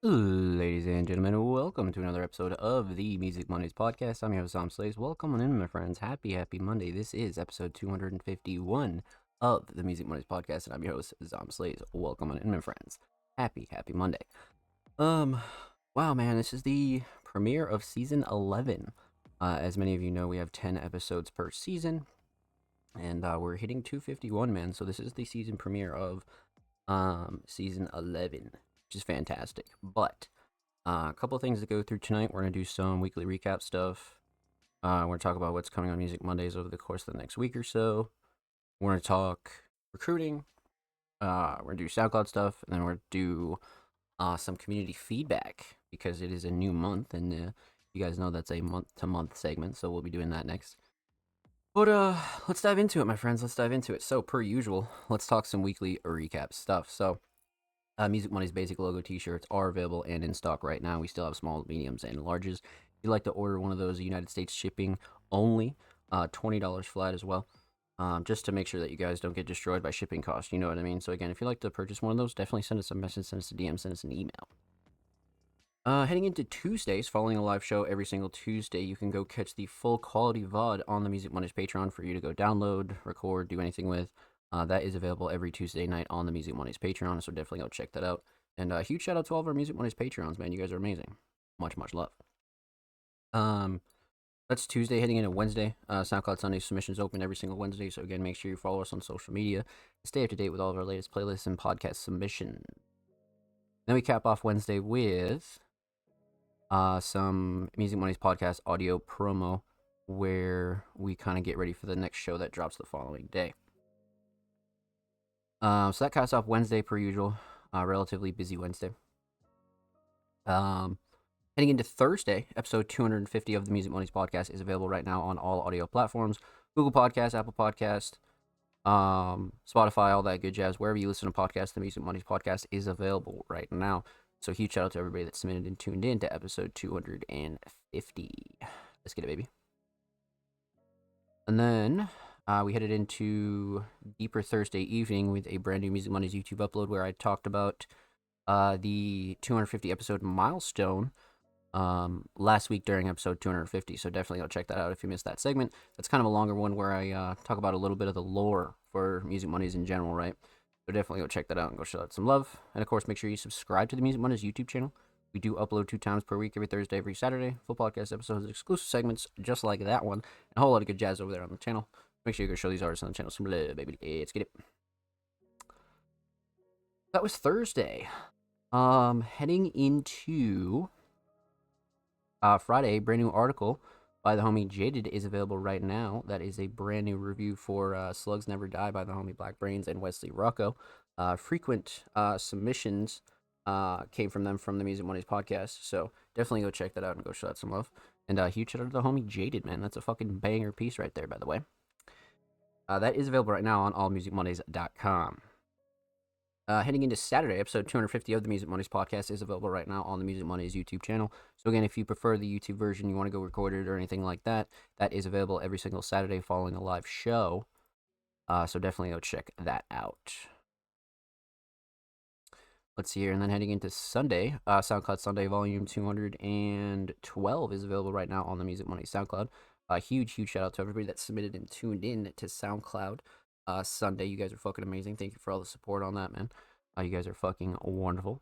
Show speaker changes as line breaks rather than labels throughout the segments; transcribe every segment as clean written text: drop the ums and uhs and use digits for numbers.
Ladies and gentlemen, welcome to another episode of the Music Mondays podcast. I'm your host, Sam Slays. Welcome on in, my friends. Happy Monday. This is episode 251 of the Music Mondays podcast, and I'm your host, Zom Slays. Welcome on in, my friends. Happy Monday. Um, wow, man, this is the premiere of season 11. As many of you know, we have 10 episodes per season, and we're hitting 251, man. So this is the season premiere of season 11, which is fantastic. But a couple of things to go through tonight. We're going to do some weekly recap stuff. We're going to talk about what's coming on Music Mondays over the course of the next week or so. We're going to talk recruiting. We're going to do SoundCloud stuff. And then we're going to do some community feedback because it is a new month. And you guys know that's a month-to-month segment. So we'll be doing that next. But let's dive into it, my friends. Let's dive into it. So, per usual, let's talk some weekly recap stuff. So, Music Money's basic logo t-shirts are available and in stock right now. We still have small, mediums, and larges. If you'd like to order one of those, United States shipping only, $20 flat as well. Just to make sure that you guys don't get destroyed by shipping costs. You know what I mean? So again, if you'd like to purchase one of those, definitely send us a message, send us a DM, send us an email. Heading into Tuesdays, following a live show every single Tuesday, you can go catch the full quality VOD on the Music Mondays Patreon for you to go download, record, do anything with. That is available every Tuesday night on the Music Mondays Patreon, so definitely go check that out. And a huge shout out to all of our Music Mondays Patreons, man. You guys are amazing. Much love. That's Tuesday, heading into Wednesday. SoundCloud Sunday submissions open every single Wednesday, so again, make sure you follow us on social media. Stay up to date with all of our latest playlists and podcast submissions. Then we cap off Wednesday with some Music Mondays podcast audio promo where we kind of get ready for the next show that drops the following day. So that cuts off Wednesday per usual. Relatively busy Wednesday. Heading into Thursday, episode 250 of the Music Mondays podcast is available right now on all audio platforms: Google Podcast, Apple Podcast, Spotify, all that good jazz. Wherever you listen to podcasts, the Music Mondays podcast is available right now. So huge shout out to everybody that submitted and tuned in to episode 250. Let's get it, baby. And then we headed into Deeper Thursday evening with a brand new Music Mondays YouTube upload where I talked about the 250 episode milestone last week during episode 250. So definitely go check that out if you missed that segment. That's kind of a longer one where I talk about a little bit of the lore for Music Mondays in general, right? So definitely go check that out and go show that some love. And of course, make sure you subscribe to the Music Mondays YouTube channel. We do upload 2 times per week, every Thursday, every Saturday. Full podcast episodes, exclusive segments just like that one, and a whole lot of good jazz over there on the channel. Make sure you go show these artists on the channel some love, baby. Let's get it. That was Thursday. Heading into Friday, brand new article by the homie Jaded is available right now. That is a brand new review for Slugs Never Die by the homie Black Brains and Wesley Rocco. Frequent submissions came from them from the Music Mondays podcast, so definitely go check that out and go show that some love. And huge shout out to the homie Jaded, man. That's a fucking banger piece right there, by the way. That is available right now on allmusicmondays.com. Heading into Saturday, episode 250 of the Music Mondays podcast is available right now on the Music Mondays YouTube channel. So again, if you prefer the YouTube version, you want to go record it or anything like that, that is available every single Saturday following a live show. So definitely go check that out. Let's see here. And then heading into Sunday, SoundCloud Sunday Volume 212 is available right now on the Music Mondays SoundCloud. Huge shout out to everybody that submitted and tuned in to SoundCloud Sunday. You guys are fucking amazing. Thank you for all the support on that, man. You guys are fucking wonderful.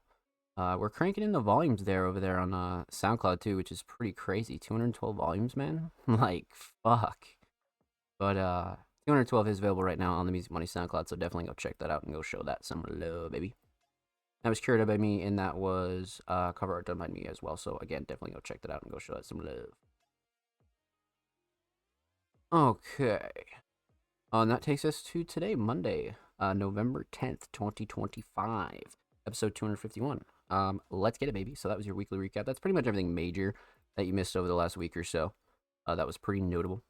We're cranking in the volumes over there on SoundCloud too, which is pretty crazy. 212 volumes, man. Like, fuck. But 212 is available right now on the Music Money SoundCloud, so definitely go check that out and go show that some love, baby. That was curated by me, and that was cover art done by me as well. So again, definitely go check that out and go show that some love. Okay. And that takes us to today, Monday, November 10th, 2025, episode 251. Let's get it, baby. So that was your weekly recap. That's pretty much everything major that you missed over the last week or so. That was pretty notable.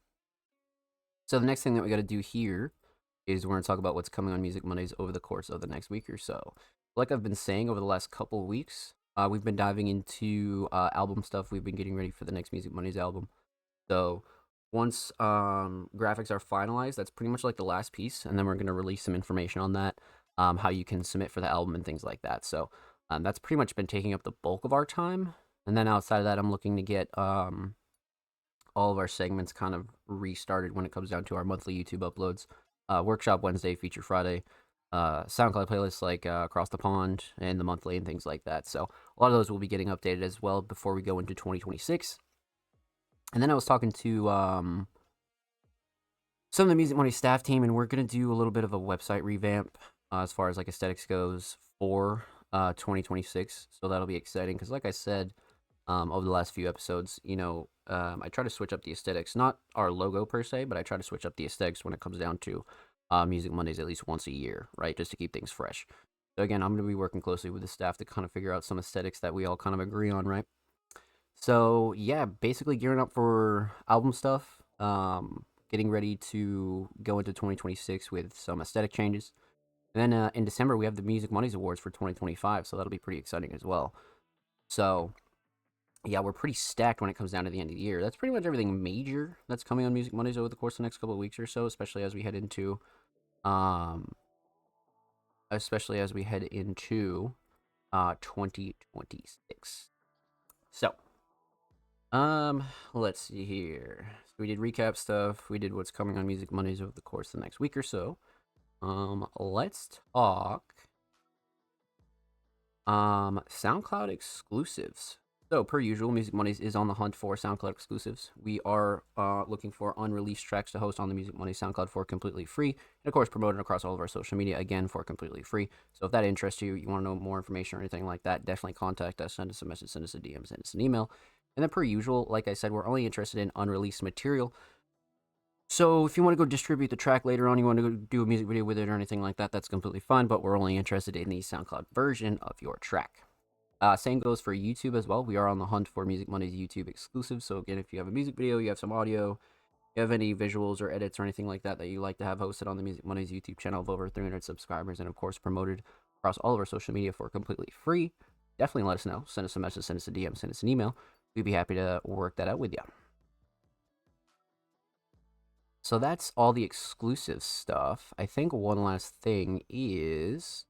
So the next thing that we got to do here is we're going to talk about what's coming on Music Mondays over the course of the next week or so. Like I've been saying over the last couple of weeks, we've been diving into album stuff. We've been getting ready for the next Music Mondays album. So once graphics are finalized, that's pretty much like the last piece, and then we're going to release some information on that, how you can submit for the album and things like that. So That's pretty much been taking up the bulk of our time. And then outside of that, I'm looking to get all of our segments kind of restarted when it comes down to our monthly YouTube uploads. Workshop Wednesday, Feature Friday, SoundCloud playlists like Across the Pond and the monthly and things like that. So a lot of those will be getting updated as well before we go into 2026. And then I was talking to some of the Music Money staff team, and we're going to do a little bit of a website revamp as far as like aesthetics goes for 2026. So that'll be exciting because, like I said, over the last few episodes, I try to switch up the aesthetics, not our logo per se, but I try to switch up the aesthetics when it comes down to Music Mondays at least once a year, right? Just to keep things fresh. So again, I'm going to be working closely with the staff to kind of figure out some aesthetics that we all kind of agree on, right? So yeah, basically gearing up for album stuff, getting ready to go into 2026 with some aesthetic changes. And then in December, we have the Music Mondays Awards for 2025, so that'll be pretty exciting as well. So yeah, we're pretty stacked when it comes down to the end of the year. That's pretty much everything major that's coming on Music Mondays over the course of the next couple of weeks or so, especially as we head into 2026. So, let's see here. So we did recap stuff. We did what's coming on Music Mondays over the course of the next week or so. Let's talk SoundCloud exclusives. So, per usual, Music Mondays is on the hunt for SoundCloud exclusives. We are looking for unreleased tracks to host on the Music Mondays SoundCloud for completely free. And, of course, promoted across all of our social media, again, for completely free. So, if that interests you, you want to know more information or anything like that, definitely contact us, send us a message, send us a DM, send us an email. And then, per usual, like I said, we're only interested in unreleased material. So, if you want to go distribute the track later on, you want to go do a music video with it or anything like that, that's completely fine. But we're only interested in the SoundCloud version of your track. Same goes for YouTube as well. We are on the hunt for Music Mondays YouTube exclusive. So again, if you have a music video, you have some audio, you have any visuals or edits or anything like that that you like to have hosted on the Music Mondays YouTube channel of over 300 subscribers and of course promoted across all of our social media for completely free, definitely let us know. Send us a message, send us a DM, send us an email. We'd be happy to work that out with you. So that's all the exclusive stuff. I think one last thing is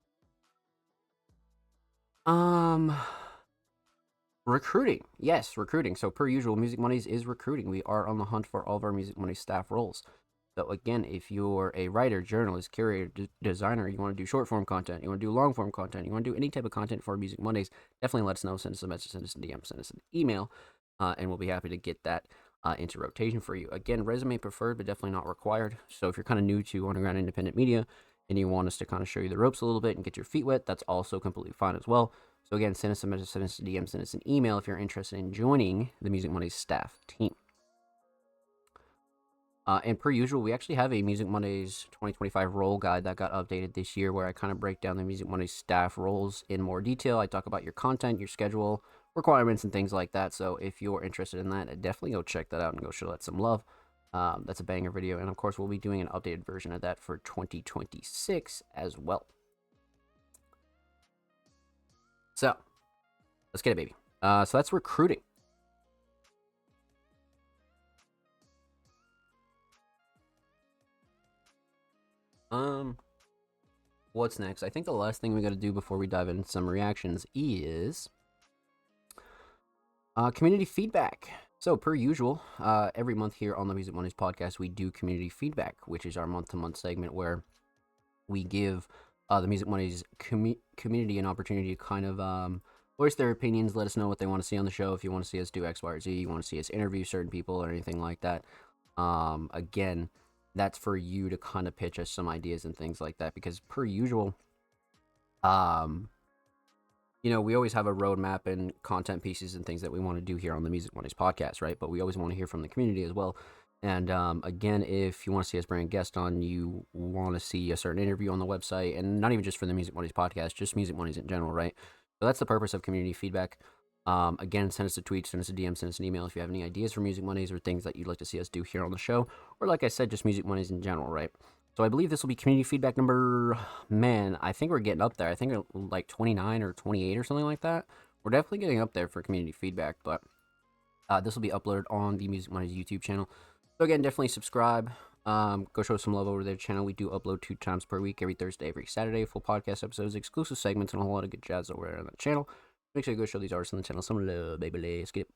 recruiting. Yes, recruiting. So per usual, Music Mondays is recruiting. We are on the hunt for all of our Music Mondays staff roles. So again, if you're a writer, journalist, curator, designer, you want to do short form content, you want to do long form content, you want to do any type of content for Music Mondays, definitely let us know. Send us a message, send us a DM, send us an email, and we'll be happy to get that into rotation for you. Again, resume preferred, but definitely not required. So if you're kind of new to underground independent media and you want us to kind of show you the ropes a little bit and get your feet wet, that's also completely fine as well. So again, send us a message, send us a DM, send us an email if you're interested in joining the Music Mondays staff team. And per usual, we actually have a Music Mondays 2025 role guide that got updated this year where I kind of break down the Music Mondays staff roles in more detail. I talk about your content, your schedule, requirements, and things like that. So if you're interested in that, definitely go check that out and go show that some love. That's a banger video. And of course, we'll be doing an updated version of that for 2026 as well. So let's get it, baby. So that's recruiting. What's next? I think the last thing we got to do before we dive into some reactions is community feedback. So per usual, every month here on the Music Mondays podcast, we do community feedback, which is our month-to-month segment where we give the Music Mondays community an opportunity to kind of voice their opinions, let us know what they want to see on the show. If you want to see us do X, Y, or Z, you want to see us interview certain people or anything like that. Again, that's for you to kind of pitch us some ideas and things like that, because per usual, we always have a roadmap and content pieces and things that we want to do here on the Music Mondays podcast, right? But we always want to hear from the community as well. And again, if you want to see us bring a guest on, you want to see a certain interview on the website, and not even just for the Music Mondays podcast, just Music Mondays in general, right? So that's the purpose of community feedback. Again, send us a tweet, send us a DM, send us an email if you have any ideas for Music Mondays or things that you'd like to see us do here on the show, or like I said, just Music Mondays in general, right? So I believe this will be community feedback number, I think we're getting up there. I think we're like 29 or 28 or something like that. We're definitely getting up there for community feedback, but this will be uploaded on the Music Mondays YouTube channel. So again, definitely subscribe, Go show some love over their channel. We do upload 2 times per week, every Thursday, every Saturday. Full podcast episodes, exclusive segments, and a whole lot of good jazz over there on the channel. Make sure you go show these artists on the channel some love, baby. Let's get it.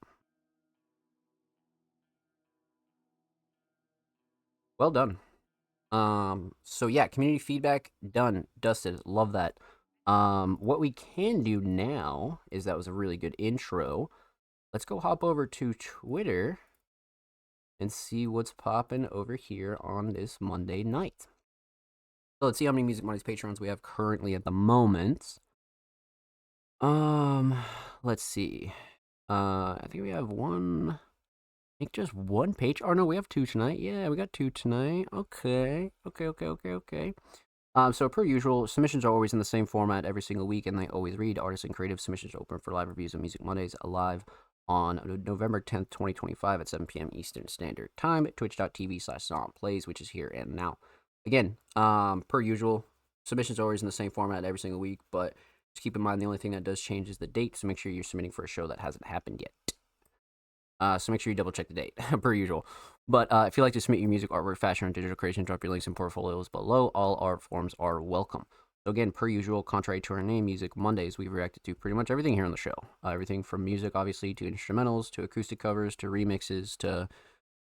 Well done. So yeah, community feedback done, dusted. Love that. What we can do now is that was a really good intro. Let's go hop over to Twitter and see what's popping over here on this Monday night. So let's see how many Music Money's patrons we have currently at the moment. Let's see. I think we have one. I think just one page. Oh no, we have 2 tonight. Yeah, we got 2 tonight. Okay. So per usual, submissions are always in the same format every single week, and they always read artists and creative submissions open for live reviews of Music Mondays live on November 10th, 2025 at 7 p.m. Eastern Standard Time at twitch.tv/SomPlays, which is here and now. Again, per usual, submissions are always in the same format every single week, but just keep in mind the only thing that does change is the date, so make sure you're submitting for a show that hasn't happened yet. So make sure you double check the date, per usual. But if you'd like to submit your music, artwork, fashion, or digital creation, drop your links and portfolios below. All art forms are welcome. So again, per usual, contrary to our name, Music Mondays, we've reacted to pretty much everything here on the show. Everything from music, obviously, to instrumentals, to acoustic covers, to remixes, to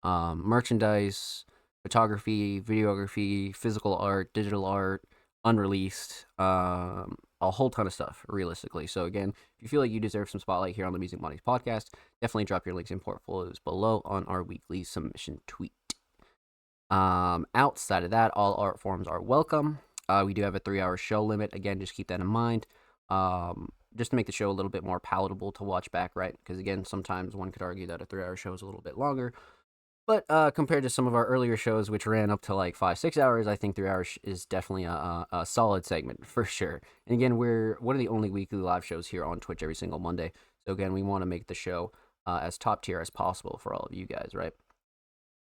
merchandise, photography, videography, physical art, digital art, unreleased, a whole ton of stuff, realistically. So again, if you feel like you deserve some spotlight here on the Music Mondays podcast, definitely drop your links and portfolios below on our weekly submission tweet. Outside of that, all art forms are welcome. We do have a 3-hour show limit. Again, just keep that in mind. Just to make the show a little bit more palatable to watch back, right? Because again, sometimes one could argue that a 3-hour show is a little bit longer. But compared to some of our earlier shows, which ran up to like 5-6 hours, I think 3 hours is definitely a solid segment for sure. And again, we're one of the only weekly live shows here on Twitch every single Monday. So again, we want to make the show as top tier as possible for all of you guys, right?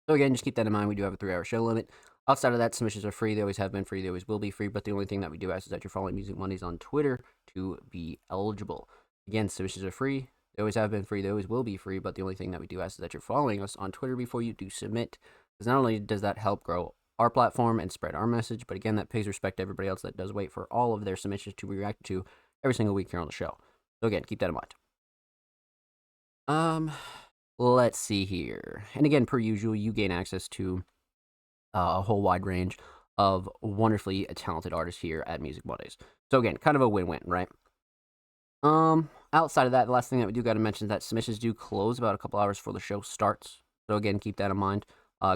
So again, just keep that in mind. We do have a 3-hour show limit. Outside of that, submissions are free. They always have been free. They always will be free. But the only thing that we do ask is that you're following Music Mondays on Twitter to be eligible. Again, submissions are free. They always have been free. They always will be free. But the only thing that we do ask is that you're following us on Twitter before you do submit. Because not only does that help grow our platform and spread our message, but again, that pays respect to everybody else that does wait for all of their submissions to be reacted to every single week here on the show. So again, keep that in mind. Let's see here. And again, per usual, you gain access to a whole wide range of wonderfully talented artists here at Music Mondays. So again, kind of a win-win, right? Outside of that, the last thing that we do got to mention is that submissions do close about a couple hours before the show starts. So again, keep that in mind.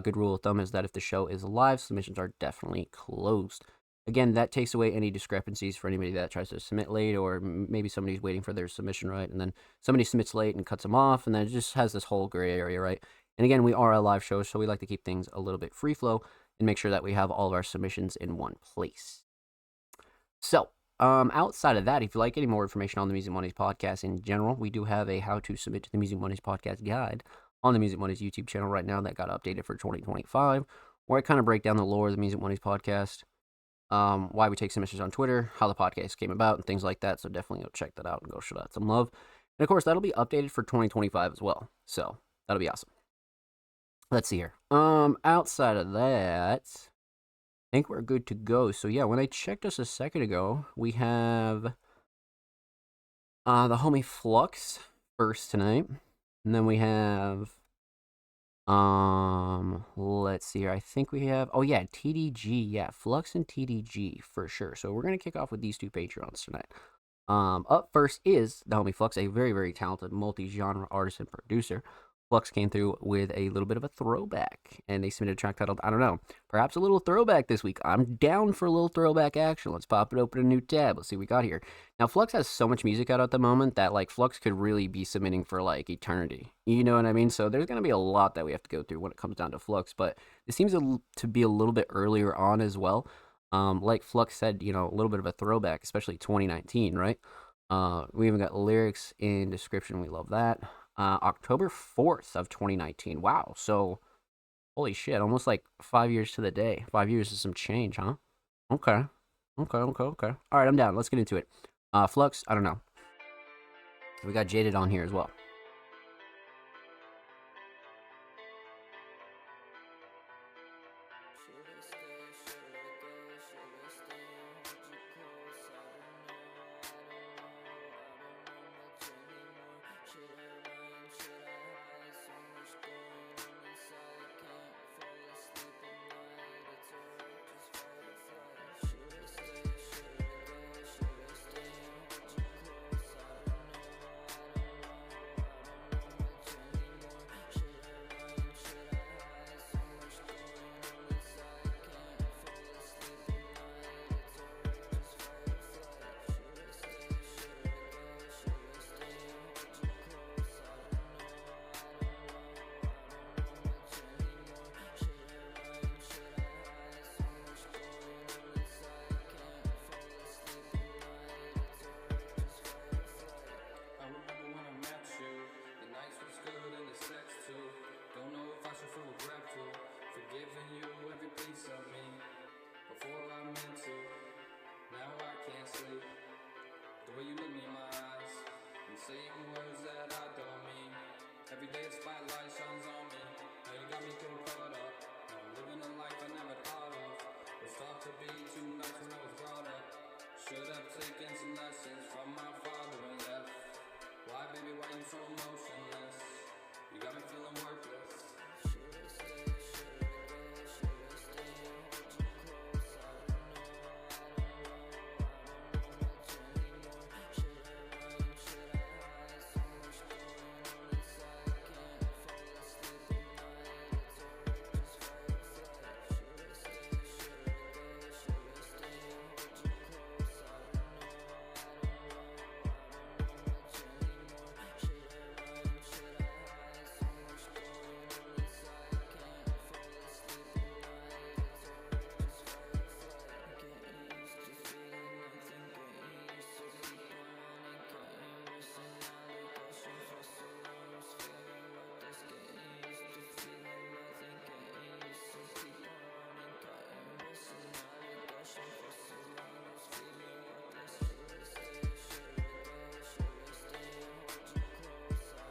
Good rule of thumb is that if the show is live, submissions are definitely closed. Again, that takes away any discrepancies for anybody that tries to submit late, or maybe somebody's waiting for their submission, right? And then somebody submits late and cuts them off, and then it just has this whole gray area, right? And again, we are a live show, so we like to keep things a little bit free flow and make sure that we have all of our submissions in one place. So, outside of that, if you like any more information on the Music Mondays podcast in general, we do have a how to submit to the Music Mondays podcast guide on the Music Mondays YouTube channel right now that got updated for 2025, where I kind of break down the lore of the Music Mondays podcast, why we take submissions on Twitter, how the podcast came about, and things like that. So definitely go check that out and go show that some love. And of course, that'll be updated for 2025 as well. So that'll be awesome. Let's see here. Outside of that, I think we're good to go. So yeah, when I checked us a second ago, we have the homie Flux first tonight. And then we have let's see here. I think we have TDG. Yeah, Flux and TDG for sure. So we're gonna kick off with these 2 Patreons tonight. Up first is the homie Flux, a very, very talented multi-genre artist and producer. Flux came through with a little bit of a throwback, and they submitted a track titled, I don't know, perhaps a little throwback this week. I'm down for a little throwback action. Let's pop it open a new tab. Let's see what we got here. Now, Flux has so much music out at the moment that, like, Flux could really be submitting for, like, eternity. You know what I mean? So there's going to be a lot that we have to go through when it comes down to Flux, but it seems to be a little bit earlier on as well. Like Flux said, you know, a little bit of a throwback, especially 2019, right? We even got lyrics in description. We love that. October 4th of 2019. Wow. So, holy shit, almost like 5 years to the day. 5 years is some change, huh? Okay. All right, I'm down. Let's get into it. Flux, I don't know. We got Jaded on here as well.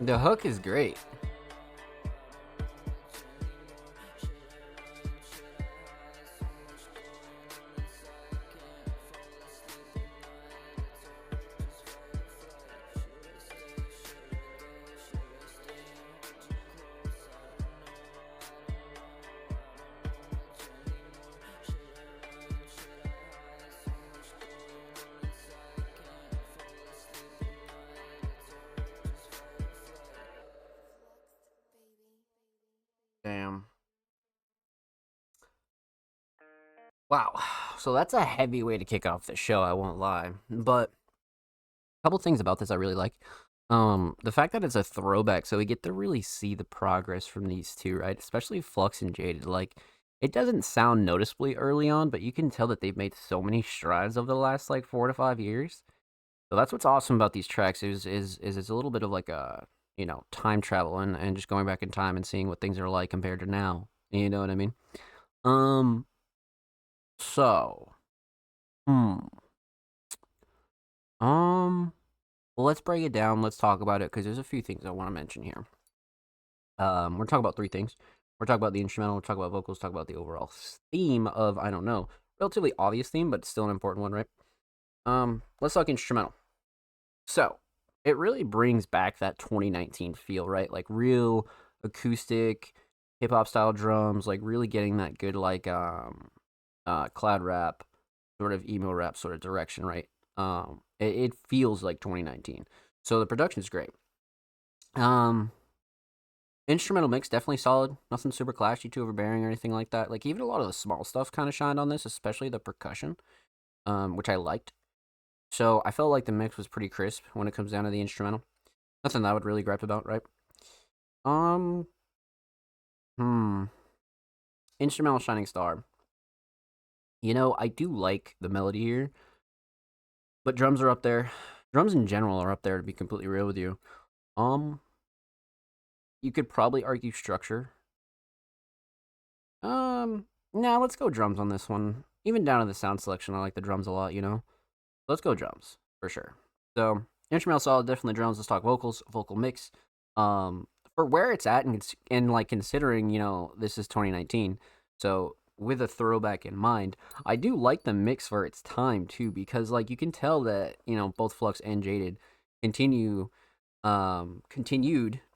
The hook is great. Damn. Wow. So that's a heavy way to kick off the show, I won't lie. But a couple things about this I really like. The fact that it's a throwback, so we get to really see the progress from these two, right? Especially Flux and Jaded. Like, it doesn't sound noticeably early on, but you can tell that they've made so many strides over the last like 4 to 5 years. So that's what's awesome about these tracks is it's a little bit of like a time travel and just going back in time and seeing what things are like compared to now. You know what I mean? Um. So. Hmm. Um. Well, let's break it down. Let's talk about it because there's a few things I want to mention here. We're talking about three things. We're talking about the instrumental. We're talking about vocals. Talk about the overall theme of I don't know, relatively obvious theme, but still an important one, right? Let's talk instrumental. So it really brings back that 2019 feel, right? Like real acoustic hip hop style drums, like really getting that good like cloud rap, sort of emo rap sort of direction, right? It feels like 2019. So the production's great. Um, Instrumental mix definitely solid. Nothing super clashy, too overbearing or anything like that. Like even a lot of the small stuff kind of shined on this, especially the percussion, which I liked. So I felt like the mix was pretty crisp when it comes down to the instrumental. Nothing that I would really gripe about, right? Um, hmm. Instrumental Shining Star. I do like the melody here, but drums are up there. Drums in general are up there, to be completely real with you. Um, you could probably argue structure. Nah, let's go drums on this one. Even down to the sound selection, I like the drums a lot. Let's go drums, for sure. So, instrumental solid, definitely drums. Let's talk vocals, vocal mix. For where it's at and like considering, this is 2019. So, with a throwback in mind, I do like the mix for its time too, because like you can tell that both Flux and Jaded continued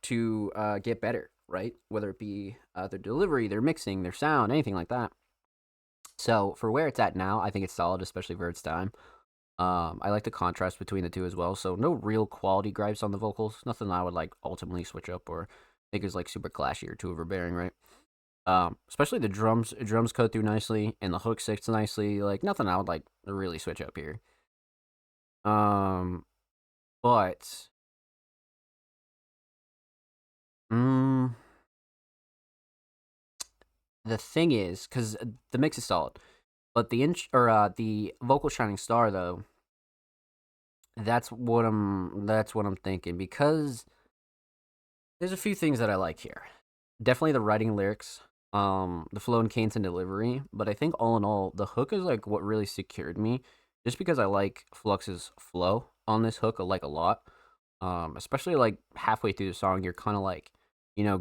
to get better, right? Whether it be their delivery, their mixing, their sound, anything like that. So for where it's at now, I think it's solid, especially for its time. I like the contrast between the two as well. So no real quality gripes on the vocals. Nothing I would like ultimately switch up or think is like super clashy or too overbearing, right? Especially the drums cut through nicely and the hook sits nicely. Like nothing I would like really switch up here. But mm, the thing is, because the mix is solid, but the vocal shining star though, that's what I'm thinking, because there's a few things that I like here. Definitely the writing, lyrics, the flow and cadence and delivery, but I think all in all, the hook is like what really secured me, just because I like Flux's flow on this hook like a lot. Especially like halfway through the song, you're kind of like,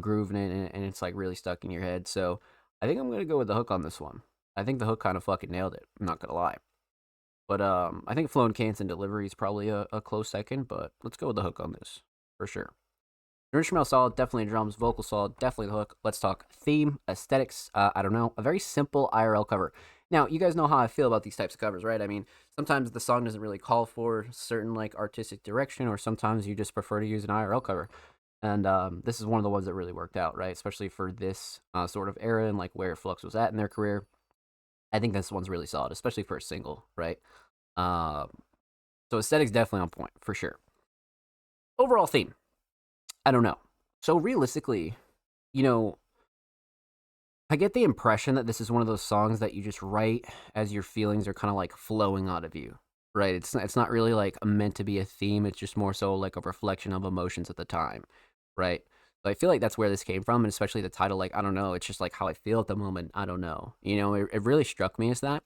grooving it, and it's like really stuck in your head. So I think I'm gonna go with the hook on this one. I think the hook kind of fucking nailed it. I'm not gonna lie. But I think flow and cadence and delivery is probably a close second. But let's go with the hook on this for sure. Instrumental solid, definitely drums. Vocal solid, definitely the hook. Let's talk theme, aesthetics. I don't know, a very simple IRL cover. Now, you guys know how I feel about these types of covers, right? I mean, sometimes the song doesn't really call for certain like artistic direction, or sometimes you just prefer to use an IRL cover. And this is one of the ones that really worked out, right? Especially for this sort of era and like where Flux was at in their career. I think this one's really solid, especially for a single, right? Um, so aesthetics definitely on point for sure. Overall theme, I don't know. So realistically, you know, I get the impression that this is one of those songs that you just write as your feelings are kind of like flowing out of you, right? It's not really like meant to be a theme. It's just more so like a reflection of emotions at the time, right? So I feel like that's where this came from, and especially the title. Like I don't know, it's just like how I feel at the moment. I don't know, it really struck me as that.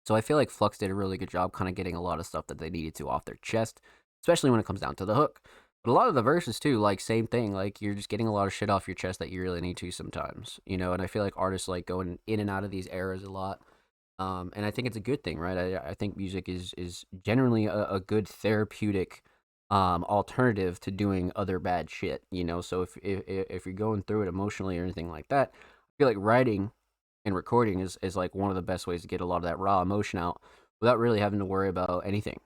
So I feel like Flux did a really good job kind of getting a lot of stuff that they needed to off their chest, especially when it comes down to the hook. But a lot of the verses too, like same thing, like you're just getting a lot of shit off your chest that you really need to sometimes, and I feel like artists like going in and out of these eras a lot. And I think it's a good thing, right? I think music is generally a good therapeutic alternative to doing other bad shit. So if you're going through it emotionally or anything like that, I feel like writing and recording is like one of the best ways to get a lot of that raw emotion out without really having to worry about anything.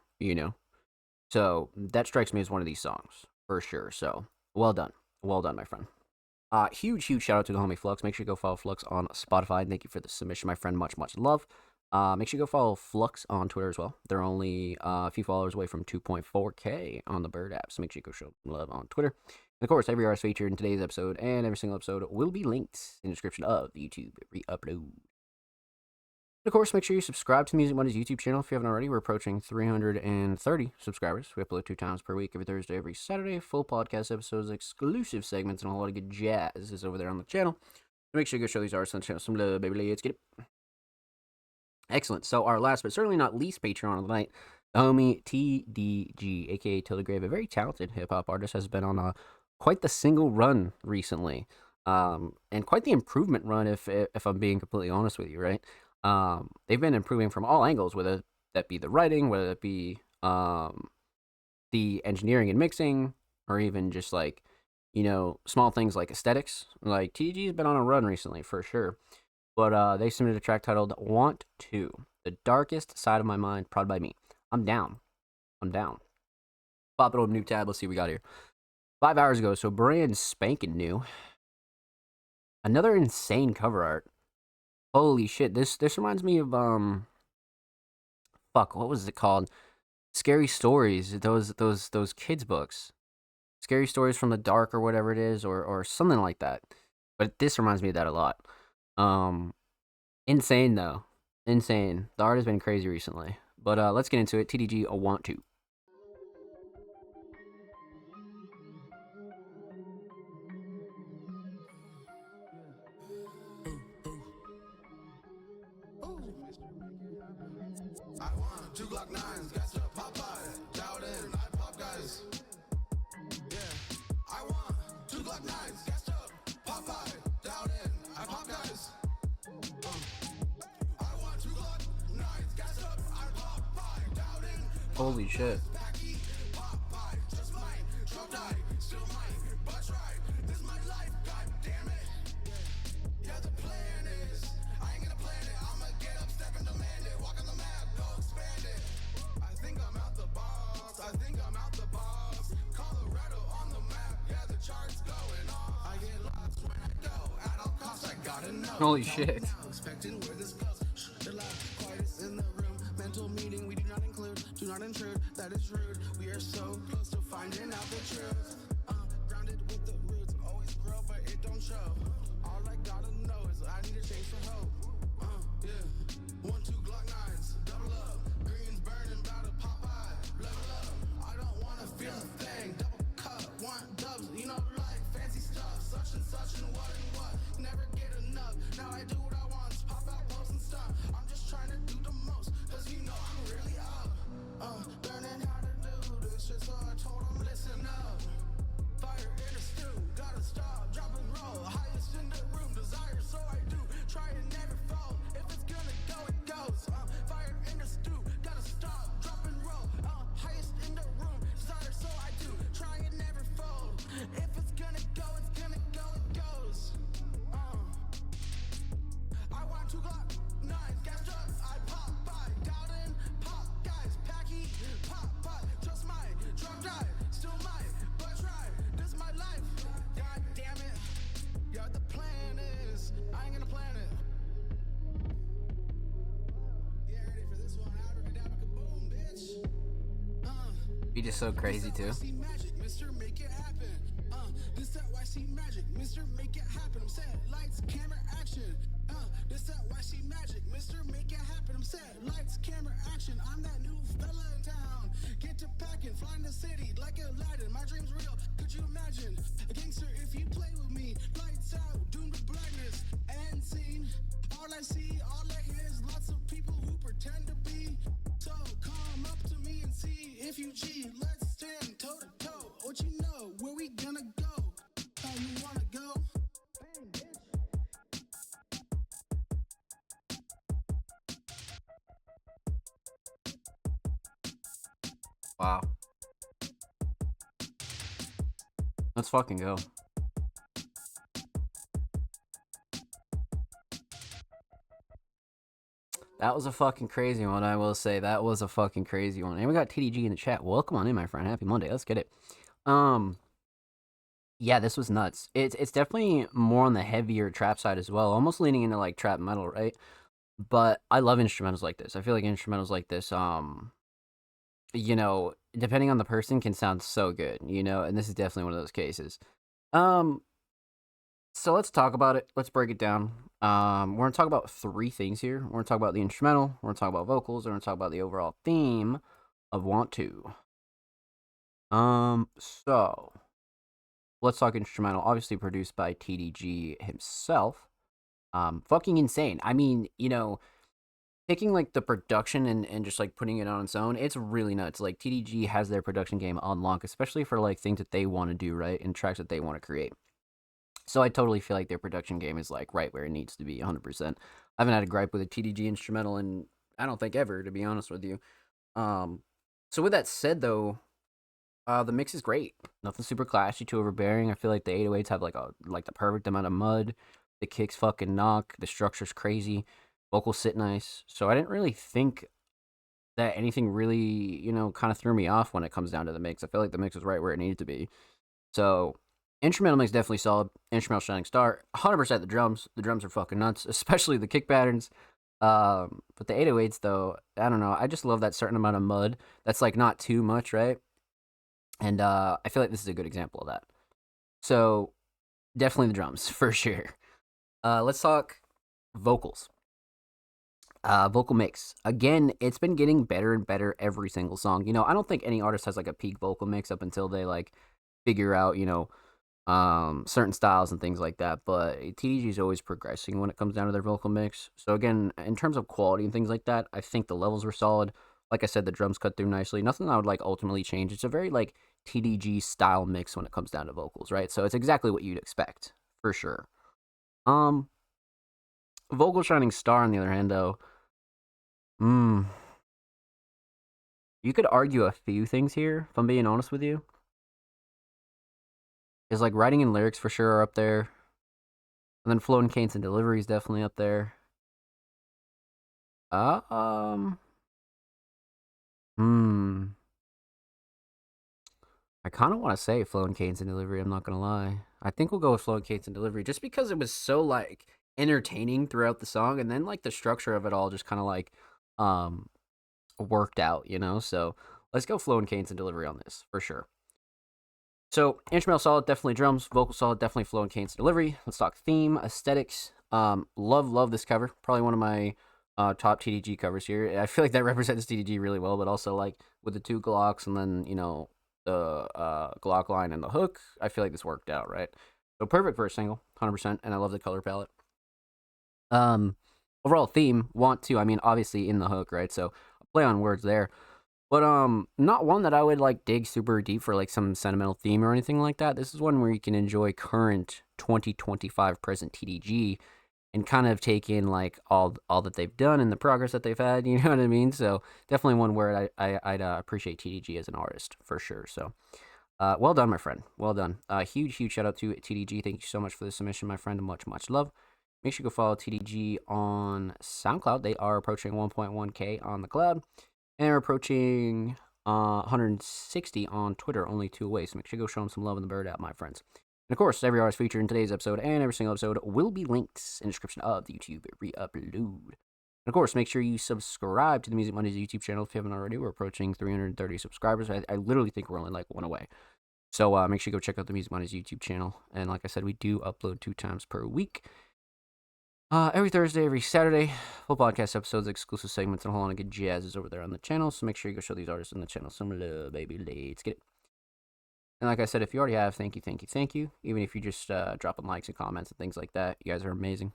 So that strikes me as one of these songs for sure. So well done, my friend. Huge shout out to the homie Flux. Make sure you go follow Flux on Spotify. Thank you for the submission, my friend. Much love. Make sure you go follow Flux on Twitter as well. They're only a few followers away from 2.4K on the Bird app, so make sure you go show them love on Twitter. And of course, every artist featured in today's episode and every single episode will be linked in the description of the YouTube re-upload. Of course, make sure you subscribe to Music Money's YouTube channel if you haven't already. We're approaching 330 subscribers. We upload 2 times per week, every Thursday, every Saturday. Full podcast episodes, exclusive segments, and a lot of good jazz is over there on the channel. So make sure you go show these artists on the channel some love, baby. Let's get it. Excellent. So our last, but certainly not least Patreon of the night, the homie TDG, aka Till the Grave, a very talented hip-hop artist, has been on quite the single run recently. And quite the improvement run, if I'm being completely honest with you, right? They've been improving from all angles, whether that be the writing, whether that be the engineering and mixing, or even just like small things like aesthetics. Like TG's been on a run recently for sure. But they submitted a track titled "Want To," the darkest side of my mind, prod by me. I'm down. Pop it open, new tab. Let's see what we got here. 5 hours ago, so brand spanking new. Another insane cover art. Holy shit! This reminds me of fuck, what was it called? Scary Stories. Those kids books. Scary Stories from the Dark or whatever it is, or something like that. But this reminds me of that a lot. Insane though. Insane. The art has been crazy recently. But let's get into it. TDG, I Want To.
I want 2 Glock 9s, got to Popeye, dialed in, I pop guys. Yeah, I want 2 Glock 9s, got to Popeye, dialed in, I pop guys.
Holy shit. Holy shit.
Expecting where this goes. The loud, quietest in the room. Mental meeting we do not include. Do not intrude. That is rude. We are so close to finding out the truth. Grounded with the roots. Always grow, but it don't show. All I gotta know is I need a change for hope. Yeah. 1, 2 Glock 9s. Double up. Greens burning, bout to pop eye. Level up. I don't wanna feel a thing. Double cup. Want dubs. You know, like fancy stuff. Such and what and what. Never get enough. Now I do what I want. Pop out, post and stuff. I'm just trying to do the most. Cause you know I'm really up. Learning how to do this shit. So I told him, listen up. Fire in the stew. Gotta stop. Drop and roll. Highest in the room. Desire, so I do. Try and never fall. If it's gonna go, it goes. Fire in the stew. Gotta stop. Drop and roll. Highest in the room. Desire, so I do. Try and never fold. If it's gonna go, it's gonna go, it goes. I want 2 Glock 9s, gassed up, I pop by, got in, pop guys, packy, pop by, just my drug drive, still my bus ride, this my life, god damn it, yeah, the plan is, I ain't gonna plan it. Yeah, ready for this one, abracadabra kaboom, bitch.
Beat is so crazy too.
See magic, Mr. Make It Happen. This that YC magic, Mr. Make It Happen. I'm set, lights, camera, action. This that YC magic, Mr. Make It Happen. I'm set, lights, camera, action. I'm that new fella in town. Get to packing, flying the city like Aladdin. My dream's real. Could you imagine a gangster if you play with me? Lights out, doomed to blindness and seen. All I see, all I hear is lots of people who pretend to be. So come up to me and see if you G. Let's stand toe to toe. What you know? Where we gonna go? How you wanna go? Bang, bitch.
Wow. Let's fucking go. That was a fucking crazy one, I will say. That was a fucking crazy one. And we got TDG in the chat. Welcome on in, my friend. Happy Monday. Let's get it. Yeah, this was nuts. It's definitely more on the heavier trap side as well, almost leaning into like trap metal, right? But I love instrumentals like this. I feel like instrumentals like this, you know, depending on the person, can sound so good, you know, and this is definitely one of those cases. So let's talk about it. Let's break it down. We're gonna talk about 3 things here. We're gonna talk about the instrumental, we're gonna talk about vocals, and we're gonna talk about the overall theme of Want To. So let's talk instrumental. Obviously produced by TDG himself. Fucking insane. I mean, you know, taking like the production and just like putting it on its own, it's really nuts. Like TDG has their production game on lock, especially for like things that they want to do, right? And tracks that they want to create. So I totally feel like their production game is like right where it needs to be, 100%. I haven't had a gripe with a TDG instrumental in, I don't think, ever, to be honest with you. So with that said though, the mix is great. Nothing super clashy, too overbearing. I feel like the 808s have like the perfect amount of mud. The kicks fucking knock. The structure's crazy. Vocals sit nice. So I didn't really think that anything really, you know, kind of threw me off when it comes down to the mix. I feel like the mix was right where it needed to be. So instrumental mix definitely solid. Instrumental shining star. 100% the drums. The drums are fucking nuts, especially the kick patterns. But the 808s though, I don't know. I just love that certain amount of mud. That's like not too much, right? And I feel like this is a good example of that. So definitely the drums for sure. Let's talk vocals. Vocal mix. Again, it's been getting better and better every single song. You know, I don't think any artist has like a peak vocal mix up until they like figure out, you know, certain styles and things like that. But TDG is always progressing when it comes down to their vocal mix. So again, in terms of quality and things like that, I think the levels were solid. Like I said, the drums cut through nicely. Nothing I would like ultimately change. It's a very like TDG style mix when it comes down to vocals, right? So it's exactly what you'd expect for sure. Vocal shining star on the other hand, though. You could argue a few things here, if I'm being honest with you. Is like writing and lyrics for sure are up there. And then flow and cadence and delivery is definitely up there. Um, hmm. I kind of want to say flow and cadence and delivery. I'm not gonna lie. I think we'll go with flow and cadence and delivery, just because it was so like entertaining throughout the song, and then like the structure of it all just kind of like um worked out, you know. So let's go flow and cadence and delivery on this for sure. So instrumental solid, definitely drums. Vocal solid, definitely flow and cadence delivery. Let's talk theme, aesthetics. Love this cover. Probably one of my top TDG covers here. I feel like that represents TDG really well, but also like with the two Glocks and then the Glock line and the hook. I feel like this worked out right. So perfect for a single, 100%. And I love the color palette. Um, Overall theme, want to. I mean, obviously in the hook, right? So play on words there. But not one that I would like dig super deep for like some sentimental theme or anything like that. This is one where you can enjoy current 2025 present TDG and kind of take in like all that they've done and the progress that they've had. You know what I mean? So definitely one where I'd appreciate TDG as an artist for sure. So well done, my friend. Well done. Huge shout out to TDG. Thank you so much for the submission, my friend. Much love. Make sure you go follow TDG on SoundCloud. They are approaching 1.1K on the cloud. And they're approaching 160 on Twitter, only 2 away. So make sure you go show them some love in the bird app, my friends. And of course, every artist featured in today's episode and every single episode will be linked in the description of the YouTube re-upload. And of course, make sure you subscribe to the Music Mondays YouTube channel if you haven't already. We're approaching 330 subscribers. I literally think we're only like 1 away. So make sure you go check out the Music Mondays YouTube channel. And like I said, we do upload 2 times per week. Every Thursday, every Saturday, full podcast episodes, exclusive segments, and a whole lot of good jazz is over there on the channel. So make sure you go show these artists on the channel some love, baby. Let's get it. And like I said, if you already have, thank you. Even if you just dropping likes and comments and things like that, you guys are amazing.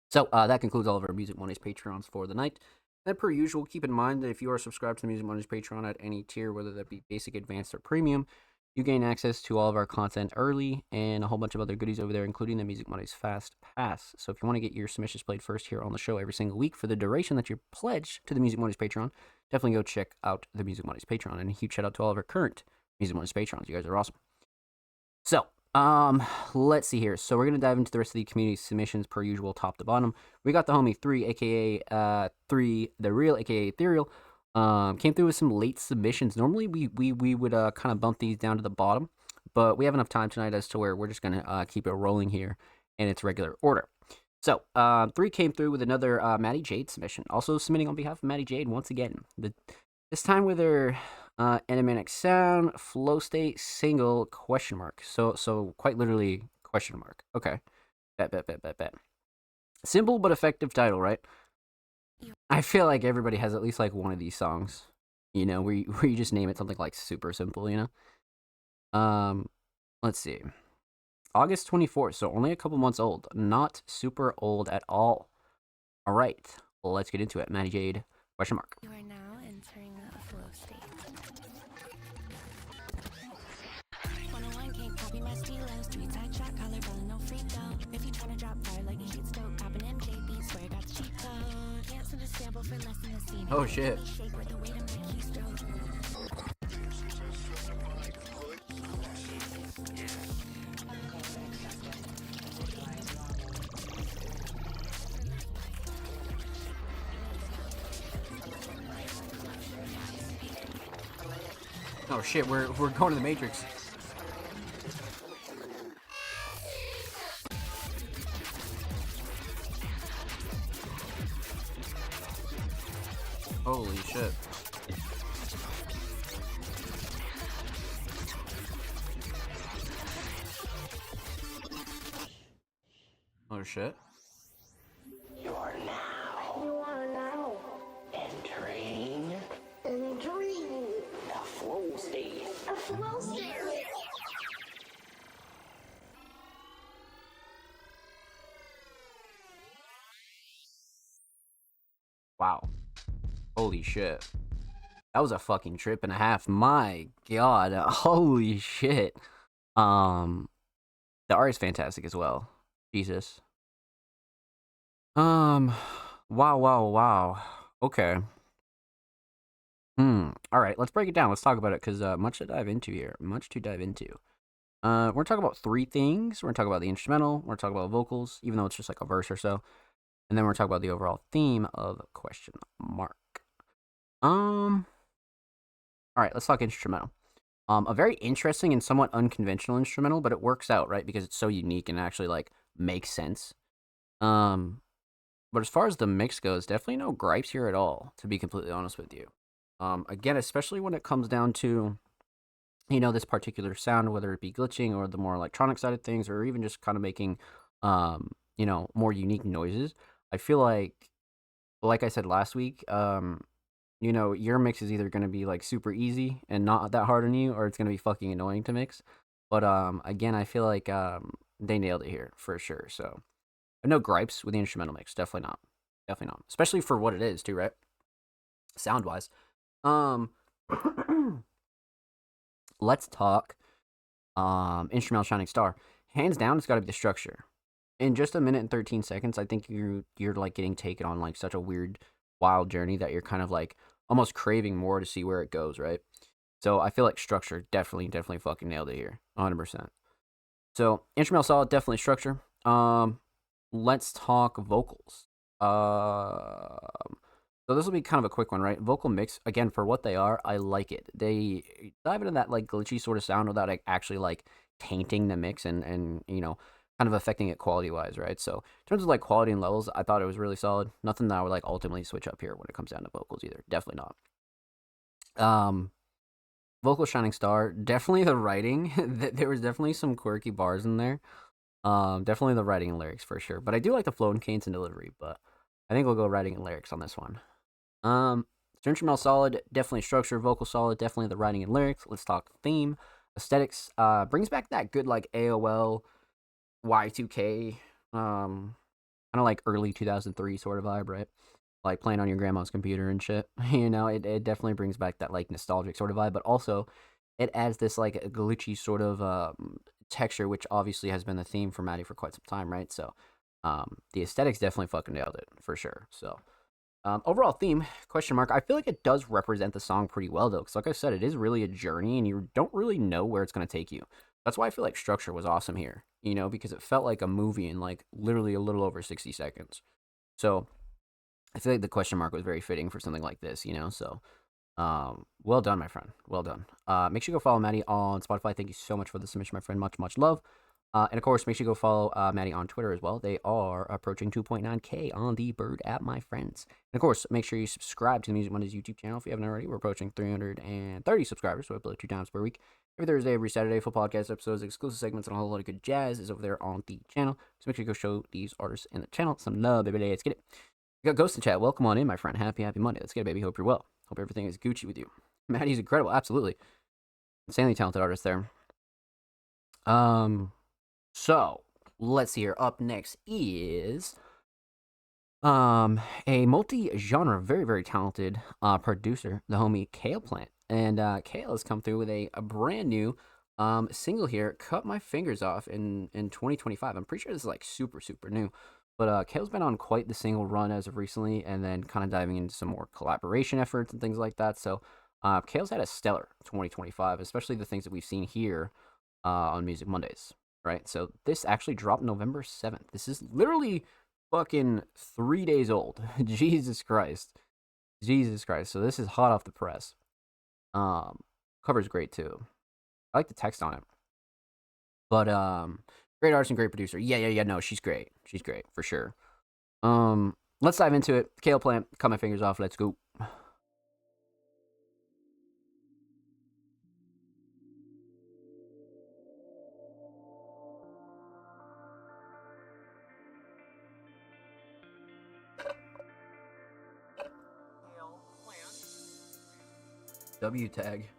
So that concludes all of our Music Mondays Patreons for the night. And per usual, keep in mind that if you are subscribed to the Music Mondays Patreon at any tier, whether that be basic, advanced, or premium, you gain access to all of our content early and a whole bunch of other goodies over there, including the Music Mondays Fast Pass. So if you want to get your submissions played first here on the show every single week for the duration that you're pledged to the Music Mondays Patreon, definitely go check out the Music Mondays Patreon. And a huge shout out to all of our current Music Mondays Patrons. You guys are awesome. So, let's see here. So we're going to dive into the rest of the community submissions per usual, top to bottom. We got the homie 3, aka 3, the real, aka Ethereal. Came through with some late submissions. Normally we would kind of bump these down to the bottom, but we have enough time tonight as to where we're just gonna keep it rolling here in its regular order. So 3 came through with another Maddie Jade submission, also submitting on behalf of Maddie Jade once again. This time with her Animanic Sound Flow State single question mark. So quite literally question mark. Okay, bet. Simple but effective title, right? I feel like everybody has at least like one of these songs, you know, where you just name it something like super simple, you know. Let's see, August 24th, so only a couple months old, not super old at all. All right, let's get into it. Maddie Jade question mark.
You are now entering a flow state. 101 can't copy my stilos. Tweets I shot, collar, ballin', no free throw. If you tryna drop fire like a heat stove, coppin' MJ beats, swear got the cheat code. Can't send a sample for less than a scene.
Oh shit.
Shake with the weight of my keystroke.
Oh shit, we're going to the Matrix. Holy shit. Oh shit.
You are now entering a flow state.
Wow. Holy shit. That was a fucking trip and a half. My god. Holy shit. The art is fantastic as well. Jesus. Wow. Okay. All right, let's break it down. Let's talk about it because much to dive into here. Much to dive into. We're gonna talk about three things. We're gonna talk about the instrumental. We're gonna talk about vocals, even though it's just like a verse or so, and then we're gonna talk about the overall theme of question mark. Um. All right, let's talk instrumental. A very interesting and somewhat unconventional instrumental, but it works out right because it's so unique and actually like makes sense. Um. But as far as the mix goes, definitely no gripes here at all. To be completely honest with you. Again, especially when it comes down to this particular sound, whether it be glitching or the more electronic side of things, or even just kind of making, more unique noises. I feel like I said last week, your mix is either going to be like super easy and not that hard on you, or it's going to be fucking annoying to mix. But again, I feel like they nailed it here for sure. So no gripes with the instrumental mix. Definitely not. Especially for what it is too, right? Sound wise. Um, let's talk instrumental shining star. Hands down, it's got to be the structure. In just a minute and 13 seconds, I think you're like getting taken on like such a weird, wild journey that you're kind of like almost craving more to see where it goes, right? So I feel like structure definitely fucking nailed it here, 100%. So instrumental solid, definitely structure. Let's talk vocals. So this will be kind of a quick one, right? Vocal mix, again, for what they are, I like it. They dive into that like glitchy sort of sound without like actually like tainting the mix and kind of affecting it quality wise, right? So in terms of like quality and levels, I thought it was really solid. Nothing that I would like ultimately switch up here when it comes down to vocals either. Definitely not. Vocal shining star, definitely the writing. There was definitely some quirky bars in there. Definitely the writing and lyrics for sure. But I do like the flow and cadence and delivery. But I think we'll go writing and lyrics on this one. Instrumental solid, definitely structure. Vocal solid, definitely the writing and lyrics. Let's talk theme. Aesthetics, brings back that good like AOL, Y2K, kind of like early 2003 sort of vibe, right? Like playing on your grandma's computer and shit. It definitely brings back that like nostalgic sort of vibe, but also it adds this like glitchy sort of texture, which obviously has been the theme for Maddie for quite some time, right? So the aesthetics definitely fucking nailed it for sure. So overall theme, question mark. I feel like it does represent the song pretty well though, because like I said, it is really a journey, and you don't really know where it's gonna take you. That's why I feel like structure was awesome here, because it felt like a movie in like literally a little over 60 seconds. So I feel like the question mark was very fitting for something like this. So well done, my friend. Well done. Make sure you go follow Maddie on Spotify. Thank you so much for the submission, my friend. Much love. And of course, make sure you go follow Maddie on Twitter as well. They are approaching 2.9K on the Bird app, my friends. And of course, make sure you subscribe to the Music Mondays YouTube channel if you haven't already. We're approaching 330 subscribers, so I upload 2 times per week. Every Thursday, every Saturday, full podcast episodes, exclusive segments, and a whole lot of good jazz is over there on the channel. So make sure you go show these artists in the channel some love, baby. Let's get it. We got Ghost in chat. Welcome on in, my friend. Happy Monday. Let's get it, baby. Hope you're well. Hope everything is Gucci with you. Maddie's incredible. Absolutely. Insanely talented artist there. So let's see here. Up next is a multi-genre, very, very talented producer, the homie Kale Plant. And Kale has come through with a brand new single here, Cut My Fingers Off, in 2025. I'm pretty sure this is like super, super new. But Kale's been on quite the single run as of recently, and then kind of diving into some more collaboration efforts and things like that. So Kale's had a stellar 2025, especially the things that we've seen here on Music Mondays, right? So this actually dropped November 7th. This is literally fucking 3 days old. Jesus Christ. So this is hot off the press. Cover's great too. I like the text on it. But great artist and great producer. Yeah. No, she's great. She's great for sure. Let's dive into it. Kale Plant, cut my fingers off. Let's go. W tag.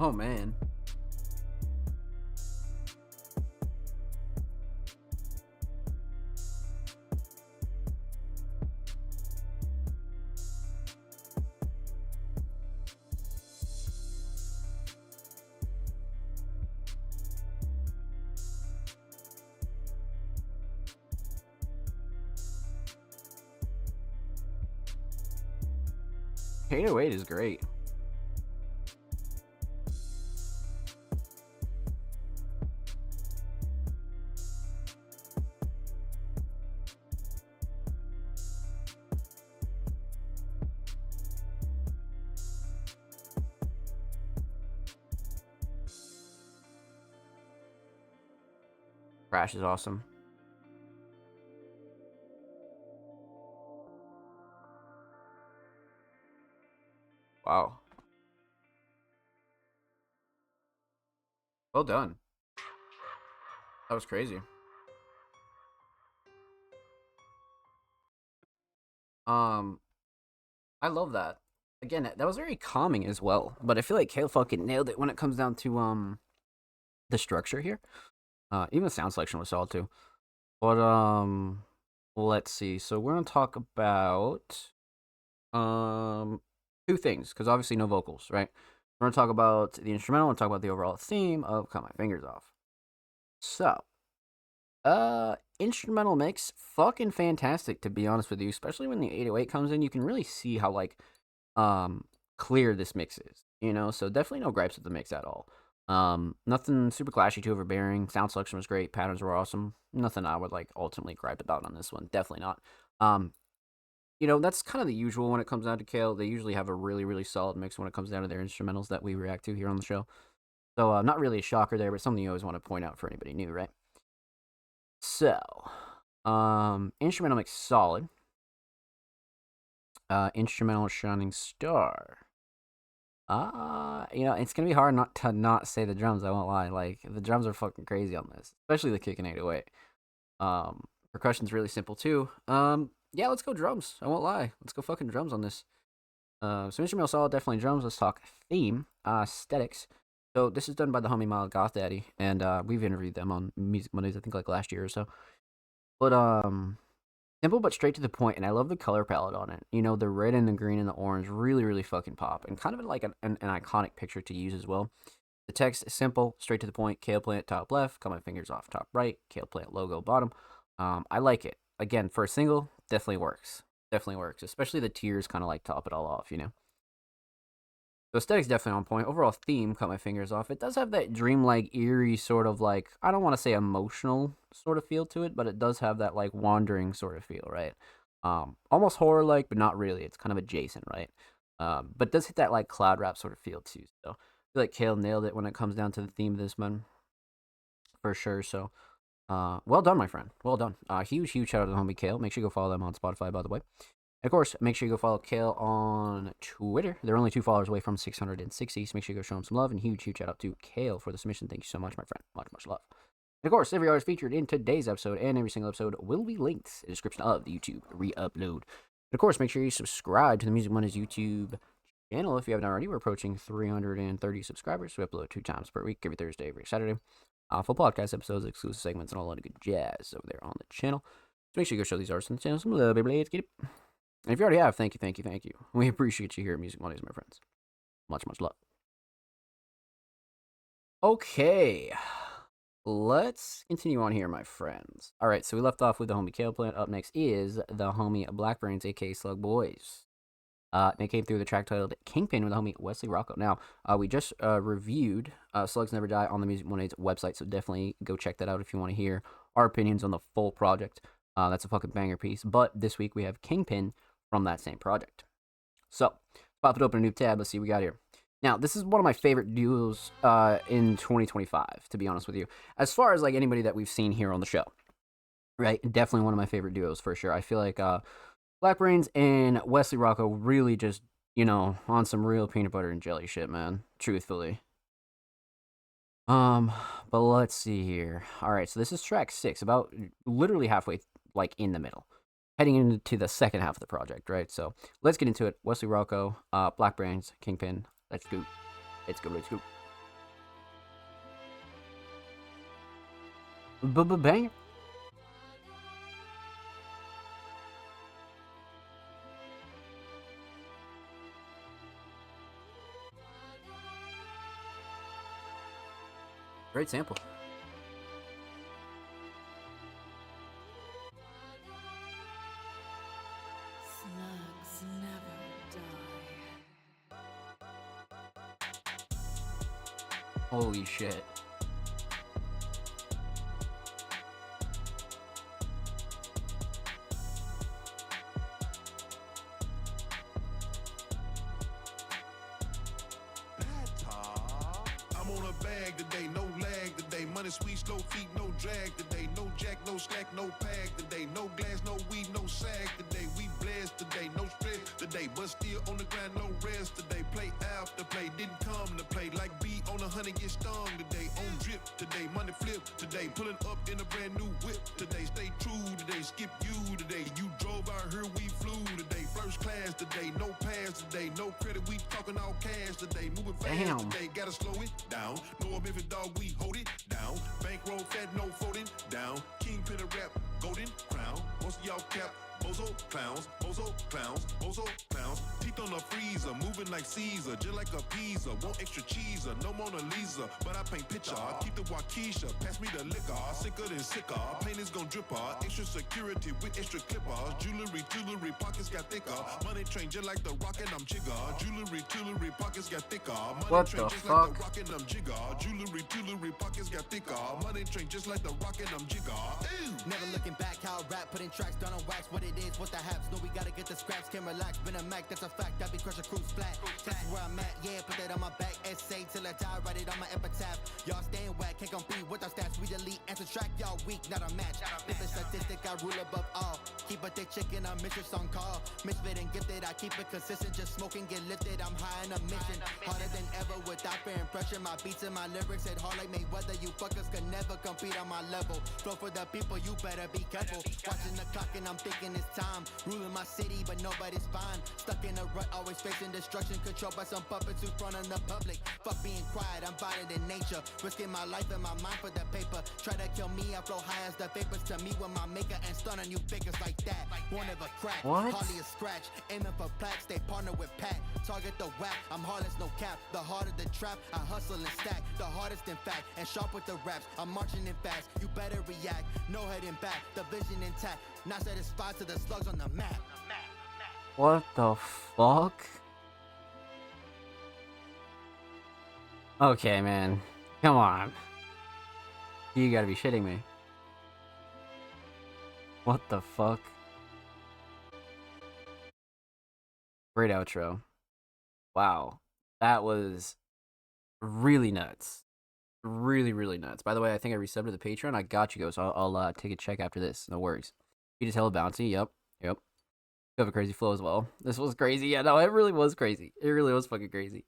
Oh, man. Halo 8 is great. Crash is awesome. Wow. Well done. That was crazy. I love that. Again, that was very calming as well. But I feel like Kale fucking nailed it when it comes down to the structure here. Even the sound selection was solid too. But let's see. So we're gonna talk about two things, because obviously no vocals, right? We're gonna talk about the instrumental and talk about the overall theme of Cut My Fingers Off. So, instrumental mix, fucking fantastic, to be honest with you. Especially when the 808 comes in, you can really see how like clear this mix is. You know, so definitely no gripes with the mix at all. Nothing super clashy, too overbearing. Sound selection was great. Patterns were awesome. Nothing I would like ultimately gripe about on this one. Definitely not. You know, that's kind of the usual when it comes down to Kale. They usually have a really, really solid mix when it comes down to their instrumentals that we react to here on the show. So, not really a shocker there, but something you always want to point out for anybody new, right? So, instrumental mix solid. Instrumental shining star. You know, it's gonna be hard not to not say the drums. I won't lie. Like the drums are fucking crazy on this, especially the kick in 808. Percussion's really simple too. Yeah, let's go drums. I won't lie. Let's go fucking drums on this. So instrumental solid, definitely drums. Let's talk theme, aesthetics. So this is done by the homie Mild Goth Daddy, and we've interviewed them on Music Mondays, I think like last year or so. But simple but straight to the point, and I love the color palette on it. You know, the red and the green and the orange really, really fucking pop, and kind of like an iconic picture to use as well. The text is simple, straight to the point. Kale plant top left, Cut My Fingers Off top right. Kale plant logo bottom. I like it. Again, for a single, definitely works. Definitely works, especially the tears kind of like top it all off, you know. So aesthetics definitely on point. Overall theme, Cut My Fingers Off. It does have that dreamlike, eerie sort of like, I don't want to say emotional sort of feel to it, but it does have that like wandering sort of feel, right? Almost horror like, but not really. It's kind of adjacent, right? But it does hit that like cloud rap sort of feel too. So I feel like Kale nailed it when it comes down to the theme of this one, for sure. So well done, my friend. Well done. Huge shout out to the homie Kale. Make sure you go follow them on Spotify, by the way. And of course, make sure you go follow Kale on Twitter. They're only 2 followers away from 660, so make sure you go show them some love. And huge shout out to Kale for the submission. Thank you so much, my friend. Much love. And of course, every artist featured in today's episode and every single episode will be linked in the description of the YouTube re-upload. And of course, make sure you subscribe to the Music Mondays YouTube channel if you haven't already. We're approaching 330 subscribers. We upload 2 times per week, every Thursday, every Saturday. Full podcast episodes, exclusive segments, and all that good jazz over there on the channel. So make sure you go show these artists on the channel some love, everybody. Let's get it. And if you already have, thank you. We appreciate you here at Music Mondays, my friends. Much love. Okay. Let's continue on here, my friends. All right, so we left off with the homie Kale Plant. Up next is the homie Black Brains, a.k.a. Slug Boys. They came through the track titled Kingpin with the homie Wesley Rocco. Now, we just reviewed Slugs Never Die on the Music Mondays website, so definitely go check that out if you want to hear our opinions on the full project. That's a fucking banger piece. But this week we have Kingpin from that same project. So, pop it open a new tab. Let's see what we got here. Now, this is one of my favorite duos in 2025, to be honest with you. As far as like anybody that we've seen here on the show, right? Definitely one of my favorite duos for sure. I feel like Black Brains and Wesley Rocco really just, you know, on some real peanut butter and jelly shit, man. Truthfully. But let's see here. All right, so this is track 6, about literally halfway, like in the middle, heading into the second half of the project, right? So let's get into it. Wesley Rocco, Black Brains, Kingpin. Let's go. Banger. Great sample.
Slugs never die.
Holy shit.
I'm on a bag today, no lag today. Money sweet, no feet, no drag today. No jack, no slack, no pack today. No glass, no weed, no sag today. We blessed today, no stress today. But still on the grind, no rest today. Play after play, didn't come to play. Like B on 100, get stung today. On drip today, money flip today. Pulling up in a brand new whip today. Stay true today, skip you today. You drove out here, we flew today. First class today, no pass today. No credit, we talking all cash today. Moving fast
Damn.
today, gotta slow it down. No Memphis dog, we hold it down. Bankroll fat, no folding down. Kingpin of rap, golden crown. Most of y'all cap, bozo clowns, bozo clowns, bozo clowns. Teeth on a freezer, moving like Caesar, just like a pizza. Want extra cheese, no Mona Lisa, but I paint picture. Keep the Waukesha, pass me the liquor. Sicker than sicker, paint is gon' drip. Extra security with extra clippers. Jewelry, pockets got thicker. Money train just like the rock and I'm jigger. Jewelry, pockets got thicker. Money
What
train
the
just
fuck?
like the rock and I'm jigger. Jewelry, pockets got thicker. Money train just like the rock and I'm jigger. Ew.
Never looking back, how I rap, putting tracks down on wax. What it is, what the haps. No, we gotta get the scraps, can't relax. Been a Mac, that's a fact. I be crushing crews flat. That's where I'm at, yeah, put that on my back. Essay till I die, write it on my epitaph. Y'all staying whack, can't compete with our stats. We delete and subtract, y'all weak, not a match. Different statistic, I rule above all. Keep a thick chicken, I'm mistress on call. Misfit and gifted, I keep it consistent. Just smoking, get lifted, I'm high on a mission. Harder than ever without fear and pressure. My beats and my lyrics hit hard like Mayweather. You fuckers can never compete on my level. Flow for the people, you better be careful. Watching the clock and I'm thinking it's time. Ruling my city, but nobody's fine. Stuck in a rut, always facing destruction. Controlled by some puppets who front on the public. Fuck being quiet, I'm violent in nature. Risking my life and my mind for the paper. Try to kill me, I flow high as the vapors. To me with my maker and stun on you figures like that. Won't ever crack,
What?
hardly a scratch. Aiming for plaques, they partner with Pat. Target the whack, I'm heartless, no cap. The harder the trap, I hustle and stack. The hardest in fact, and sharp with the raps. I'm marching in fast, you better react. No heading back, the vision intact. Not satisfied to the slugs on the map.
What the fuck? Okay, man. Come on. You gotta be shitting me. What the fuck? Great outro. Wow. That was really nuts. Really nuts. By the way, I think I resubbed to the Patreon. I got you guys. I'll take a check after this. No worries. You just hella bouncy. Yep. You have a crazy flow as well. This was crazy. Yeah, no, it really was crazy. It really was fucking crazy.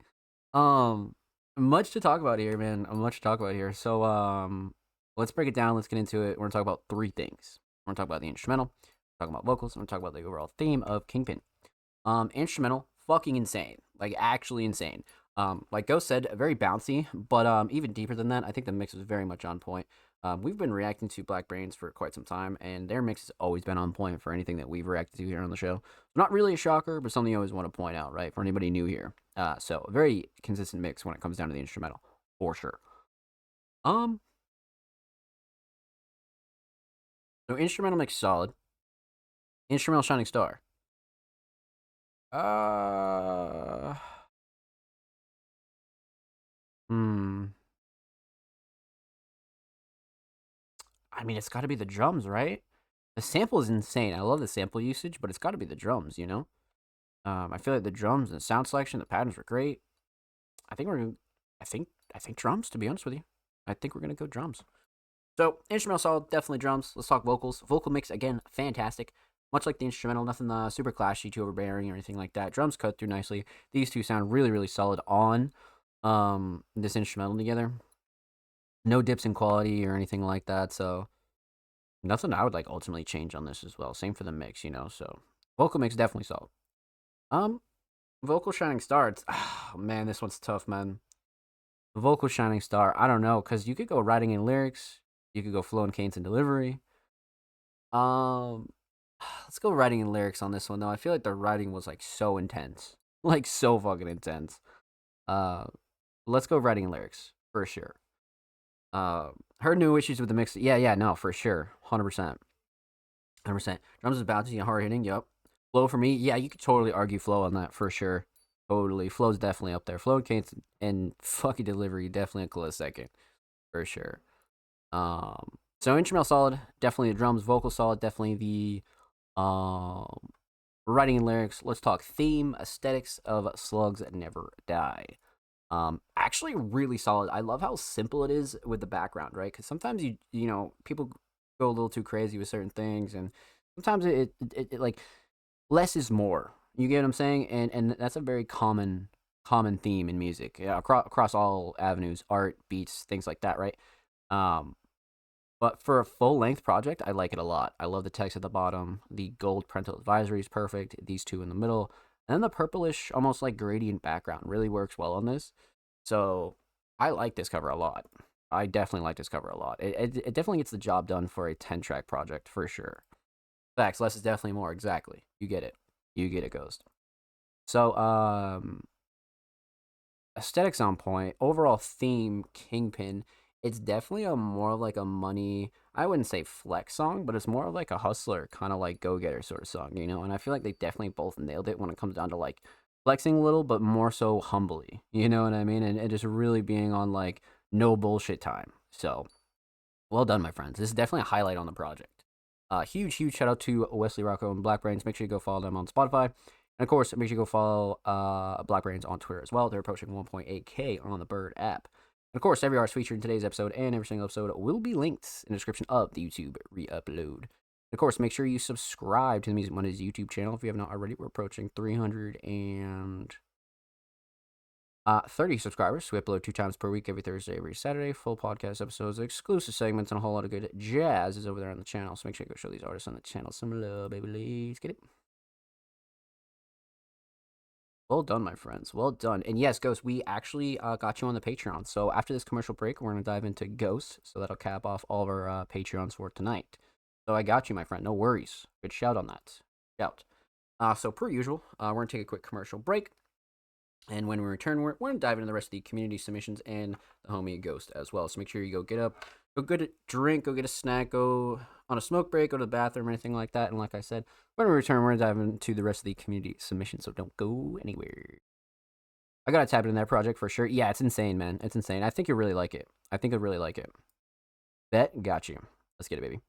Much to talk about here, man. Much to talk about here. So, let's break it down. Let's get into it. We're gonna talk about three things. We're gonna talk about the instrumental. We're talking about vocals. We're gonna talk about the overall theme of Kingpin. Instrumental, fucking insane. Like, actually insane. Like Ghost said, very bouncy, but even deeper than that, I think the mix was very much on point. We've been reacting to Black Brains for quite some time, and their mix has always been on point for anything that we've reacted to here on the show. Not really a shocker, but something you always want to point out, right, for anybody new here. So a very consistent mix when it comes down to the instrumental, for sure. So instrumental mix solid. Instrumental Shining Star. I mean, it's got to be the drums, right? The sample is insane. I love the sample usage, but it's got to be the drums, you know? I feel like the drums and the sound selection, the patterns were great. I think drums, to be honest with you. I think we're going to go drums. So, instrumental solid, definitely drums. Let's talk vocals. Vocal mix, again, fantastic. Much like the instrumental, nothing super clashy, too overbearing or anything like that. Drums cut through nicely. These two sound really solid on this instrumental together. No dips in quality or anything like that, so nothing I would like ultimately change on this as well. Same for the mix, you know, so vocal mix definitely solid. Vocal Shining Star, man, this one's tough, man. Vocal Shining Star, I don't know, because you could go writing in lyrics, You could go flow and cadence and delivery. Let's go writing and lyrics on this one though. I feel like the writing was like so intense, like so fucking intense. Uh, let's go writing and lyrics for sure. Her new issues with the mix. Yeah, no, for sure, 100%, 100%. Drums is bouncy and hard hitting. Yep. Flow for me, yeah, you could totally argue flow on that for sure. Totally, flow's definitely up there. Flow and cadence and fucking delivery definitely a close second for sure. So instrumental solid, definitely the drums, vocal solid, definitely the writing and lyrics. Let's talk theme, aesthetics of Slugs Never Die. Actually really solid. I love how simple it is with the background, right? Because sometimes you know people go a little too crazy with certain things, and sometimes it like less is more. You get what I'm saying? And that's a very common theme in music, yeah, across all avenues, art, beats, things like that, right? Um, but for a full length project, I like it a lot. I love the text at the bottom. The gold parental advisory is perfect. These two in the middle. And then the purplish, almost like gradient background really works well on this. So I like this cover a lot. I definitely like this cover a lot. It definitely gets the job done for a 10-track project for sure. Facts, less is definitely more. Exactly. You get it. You get it, Ghost. So, aesthetics on point. Overall theme, Kingpin. It's definitely a more of like a money. I wouldn't say flex song, but it's more of like a hustler kind of like go getter sort of song, you know. And I feel like they definitely both nailed it when it comes down to like flexing a little, but more so humbly. You know what I mean? And just really being on like no bullshit time. So well done, my friends. This is definitely a highlight on the project. Huge shout out to Wesley Rocco and Black Brains. Make sure you go follow them on Spotify. And of course, make sure you go follow Black Brains on Twitter as well. They're approaching 1.8K on the Bird app. And of course, every artist featured in today's episode and every single episode will be linked in the description of the YouTube re-upload. And of course, make sure you subscribe to the Music Mondays YouTube channel if you have not already. We're approaching 330 subscribers. We upload 2 times per week, every Thursday, every Saturday. Full podcast episodes, exclusive segments, and a whole lot of good jazz is over there on the channel. So make sure you go show these artists on the channel some love, baby. Let's get it. Well done, my friends. Well done. And yes, Ghost, we actually got you on the Patreon. So after this commercial break, we're going to dive into Ghost. So that'll cap off all of our Patreons for tonight. So I got you, my friend. No worries. Good shout on that. Shout. So per usual, we're going to take a quick commercial break. And when we return, we're going to dive into the rest of the community submissions and the homie Ghost as well. So make sure you go get up, go get a drink, go get a snack, go on a smoke break, go to the bathroom, or anything like that. And like I said, when we return, we're going to dive into the rest of the community submissions. So don't go anywhere. I got to tap into that project for sure. Yeah, it's insane, man. It's insane. I think you'll really like it. I think you'll really like it. Bet, got you. Let's get it, baby.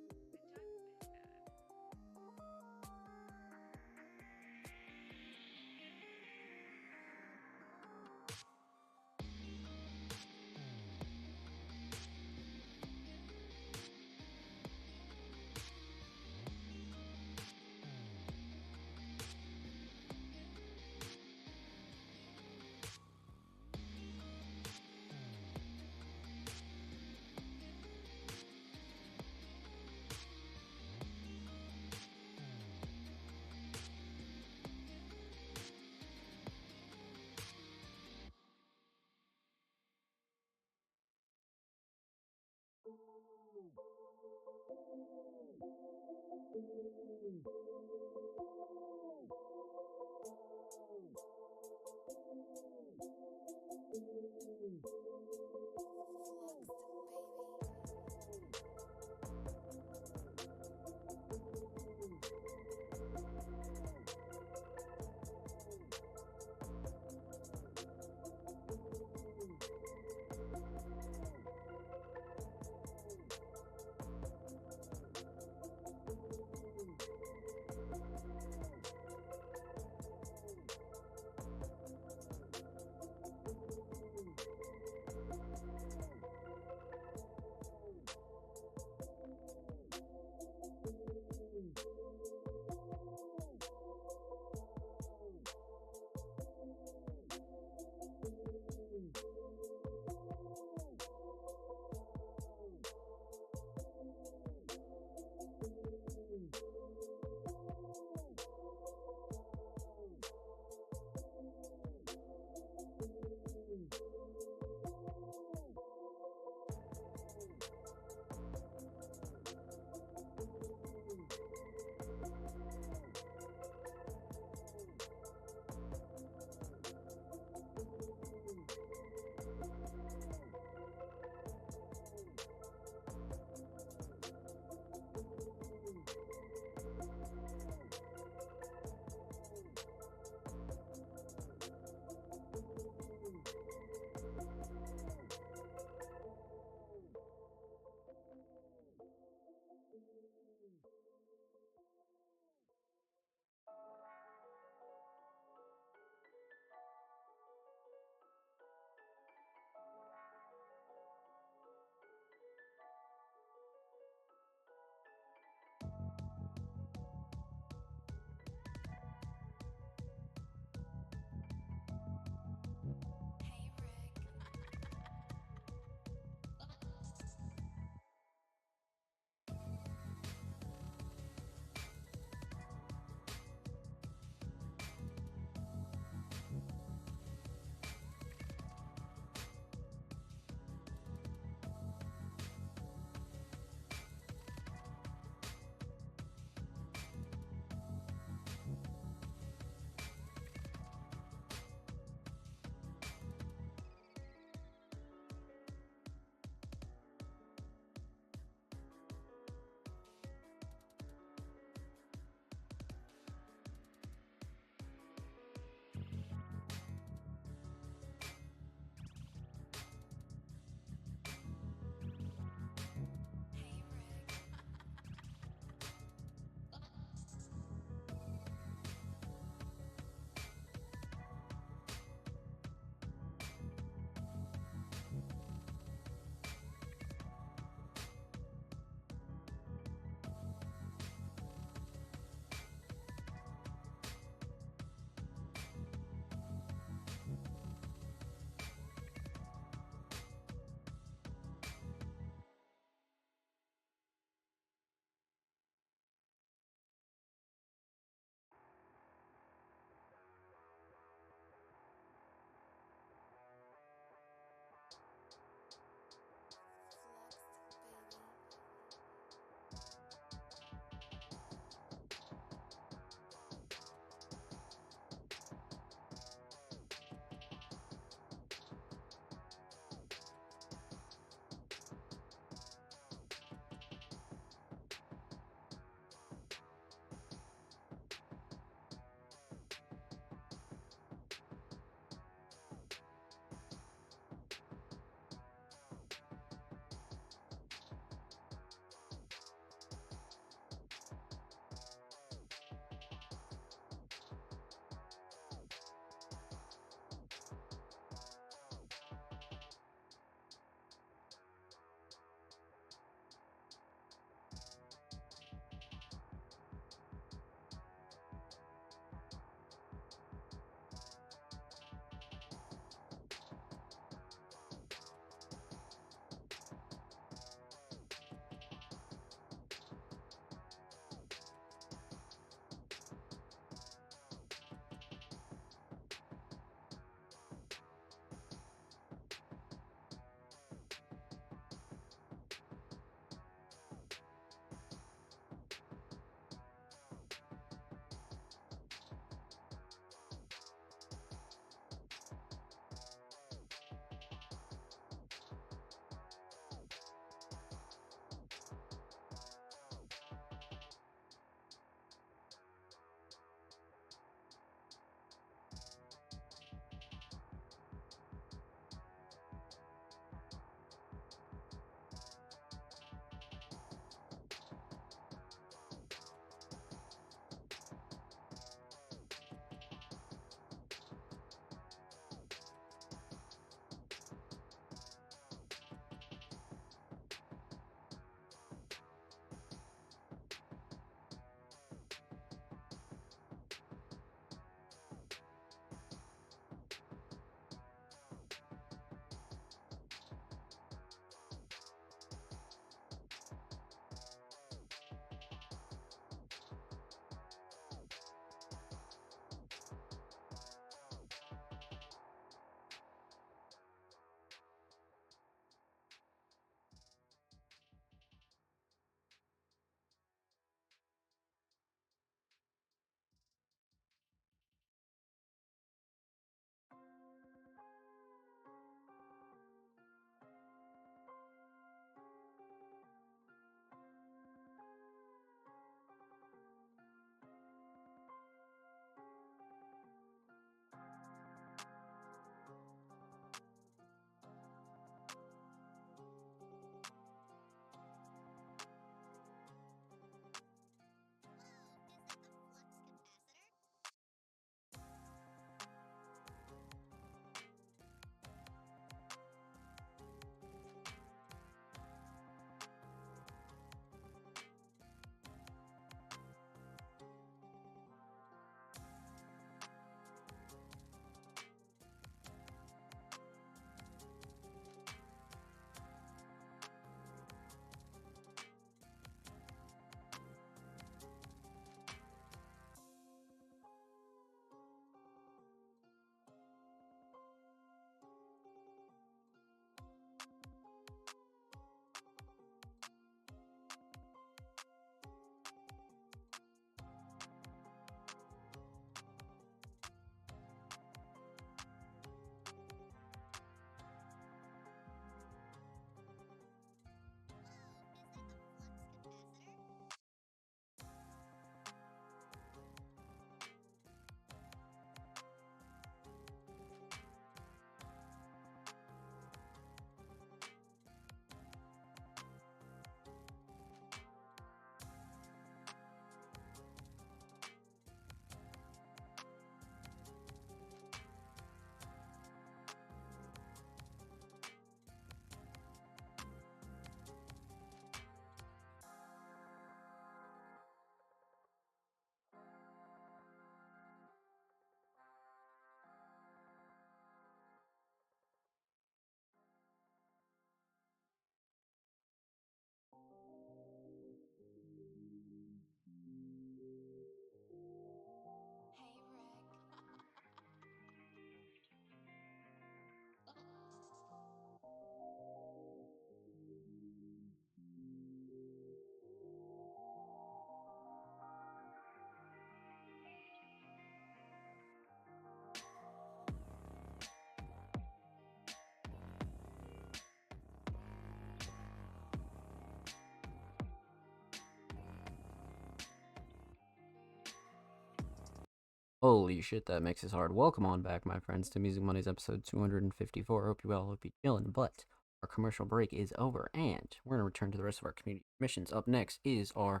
Holy shit, that mix is hard. Welcome on back, my friends, to Music Mondays episode 254. Hope you well, hope you're chilling. But our commercial break is over, and we're going to return to the rest of our community missions. Up next is our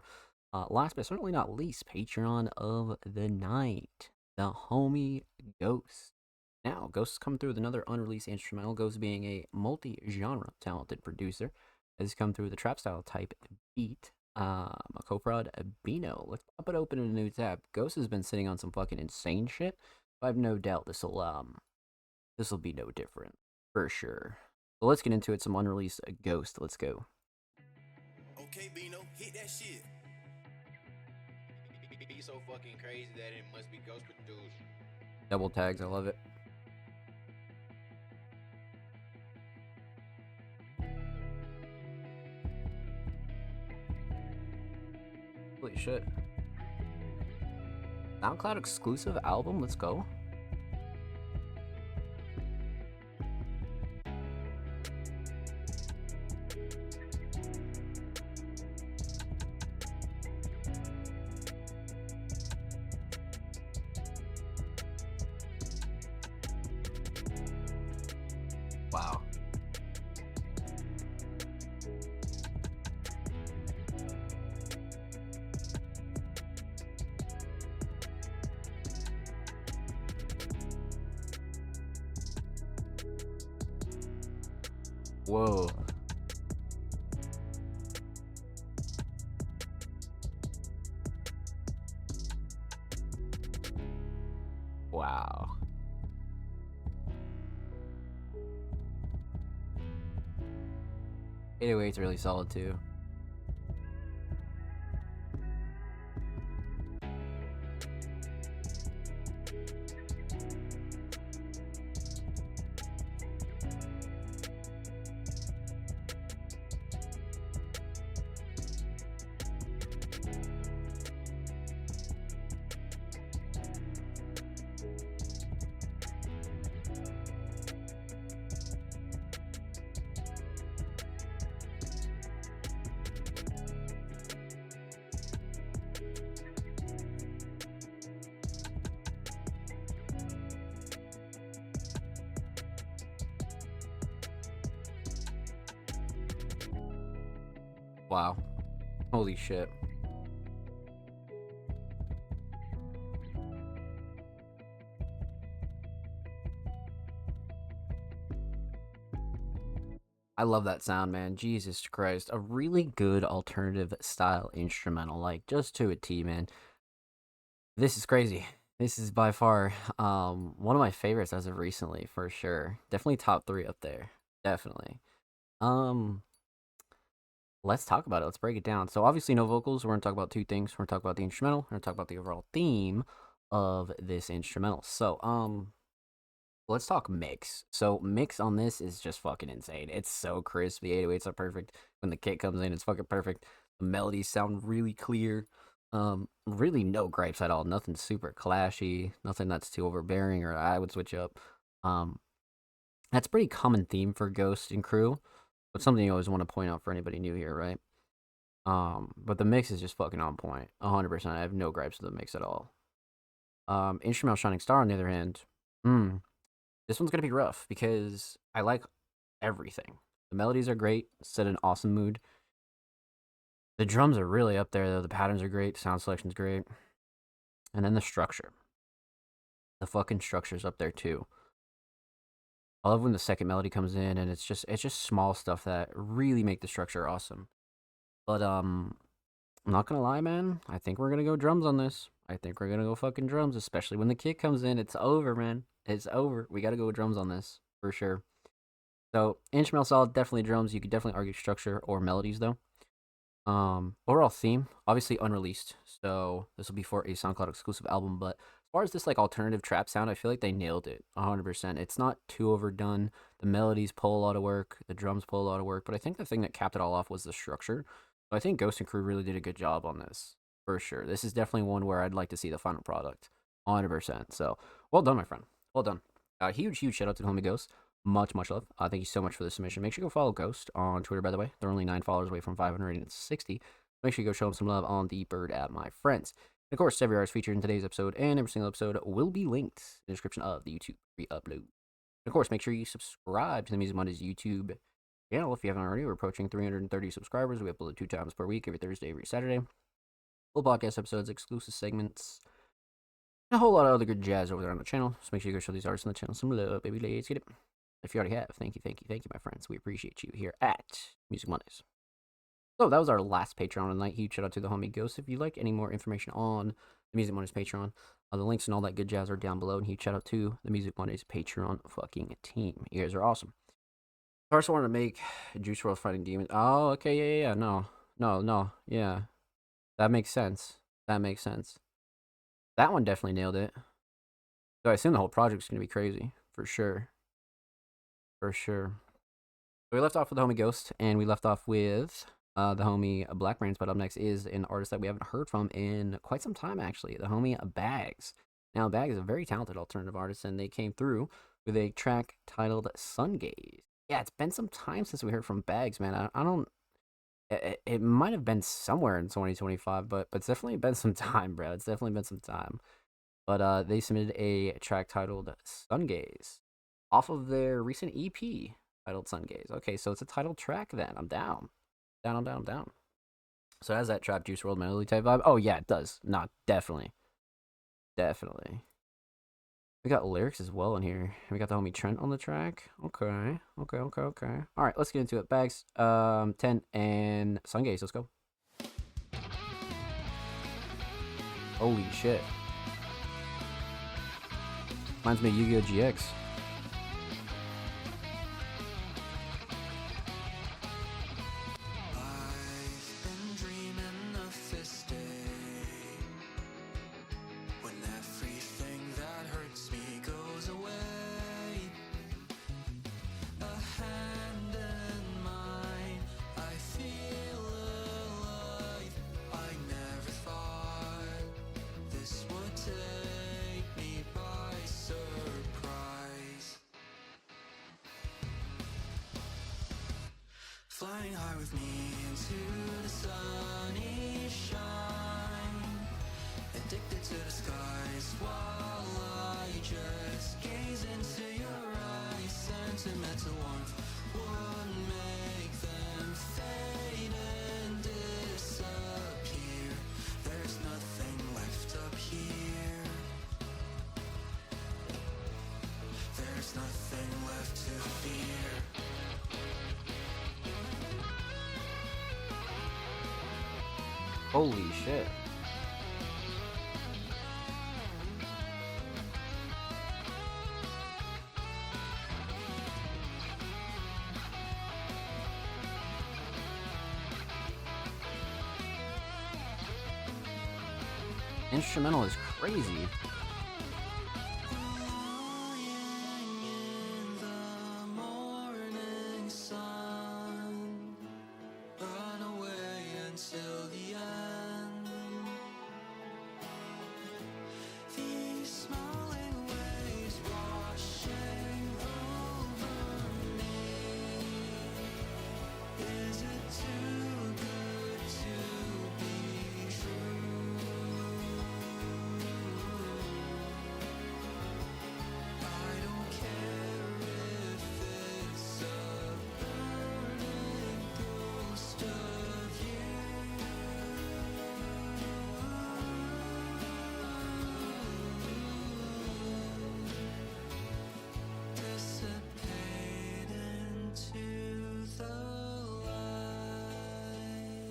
last but certainly not least Patreon of the night, the homie Ghost. Now, Ghost has come through with another unreleased instrumental. Ghost being a multi-genre talented producer, has come through with a trap style type beat. A Cofrod Bino. Let's pop it open in a new tab. Ghost has been sitting on some fucking insane shit. I have no doubt this'll be no different for sure. So let's get into it. Some unreleased Ghost. Let's go.
Okay, Bino, hit that shit. Be so fucking crazy that it must be Ghost produced.
Double tags. I love it. Holy shit. SoundCloud exclusive album, let's go. Wow. Whoa. Wow. 808's really solid too. Wow. Holy shit. I love that sound, man. Jesus Christ. A really good alternative style instrumental, like just to a T, man. This is crazy. This is by far one of my favorites as of recently, for sure. Definitely top 3 up there. Definitely. Um Let's talk about it. Let's break it down. So obviously no vocals. We're gonna talk about 2 things. We're gonna talk about the instrumental. We're gonna talk about the overall theme of this instrumental. So let's talk mix. So mix on this is just fucking insane. It's so crisp. The 808s are perfect. When the kick comes in, it's fucking perfect. The melodies sound really clear. Really no gripes at all. Nothing super clashy. Nothing that's too overbearing or I would switch up. That's a pretty common theme for Ghost and crew. But something you always want to point out for anybody new here, right? But the mix is just fucking on point. 100%. I have no gripes with the mix at all. Instrumental Shining Star, on the other hand, this one's gonna be rough because I like everything. The melodies are great, set an awesome mood. The drums are really up there though. The patterns are great, sound selection's great. And then the structure. The fucking structure's up there too. I love when the second melody comes in and it's just small stuff that really make the structure awesome. But I'm not gonna lie, man. I think we're gonna go drums on this. I think we're gonna go fucking drums, especially when the kick comes in. It's over, man. It's over. We gotta go with drums on this for sure. So instrumental solid, definitely drums. You could definitely argue structure or melodies though. Overall theme, obviously unreleased, so this will be for a SoundCloud exclusive album. But as far as this like alternative trap sound, I feel like they nailed it 100%. It's not too overdone. The melodies pull a lot of work, the drums pull a lot of work, but I think the thing that capped it all off was the structure. So I think Ghost and Crew really did a good job on this for sure. This is definitely one where I'd like to see the final product 100%. So well done, my friend. Well done. Huge shout out to the homie Ghost. Much love. Thank you so much for the submission. Make sure you go follow Ghost on Twitter, by the way. They're only 9 followers away from 560. Make sure you go show them some love on the Bird app, my friends. Of course, every artist featured in today's episode and every single episode will be linked in the description of the YouTube re-upload. Of course, make sure you subscribe to the Music Mondays YouTube channel if you haven't already. We're approaching 330 subscribers. We upload 2 times per week, every Thursday, every Saturday. Full podcast episodes, exclusive segments, and a whole lot of other good jazz over there on the channel. So make sure you go show these artists on the channel some love, baby. Let's get it. If you already have, thank you, my friends. We appreciate you here at Music Mondays. So that was our last Patreon of the night. Huge shout out to the homie Ghost. If you'd like any more information on the Music Mondays Patreon, the links and all that good jazz are down below. And huge shout out to the Music Mondays Patreon fucking team. You guys are awesome. First, I wanted to make Juice WRLD Fighting Demons. Oh, okay, yeah. No, yeah. That makes sense. That one definitely nailed it. So I assume the whole project's going to be crazy. For sure. So we left off with the homie Ghost, and we left off with the homie Black Brains, but up next is an artist that we haven't heard from in quite some time, actually. The homie Bags. Now, Bags is a very talented alternative artist, and they came through with a track titled Sun Gaze. Yeah, it's been some time since we heard from Bags, man. I don't... It might have been somewhere in 2025, but it's definitely been some time, bro. It's definitely been some time. But they submitted a track titled Sun Gaze off of their recent EP titled Sun Gaze. Okay, so it's a titled track then. I'm down. I'm down. So it has that trap Juice WRLD melody type vibe. Oh, yeah, it does. No, definitely. We got lyrics as well in here. We got the homie Trent on the track. Okay. All right, let's get into it. Bags, 10, and Sun Gaze. Let's go. Holy shit. Reminds me of Yu-Gi-Oh! GX.
Flying high with me into the sunny shine, addicted to the skies while I just gaze into your eyes. Sentimental warmth would make them fade and disappear. There's nothing left up here. There's nothing left to fear.
Holy shit. Instrumental is crazy.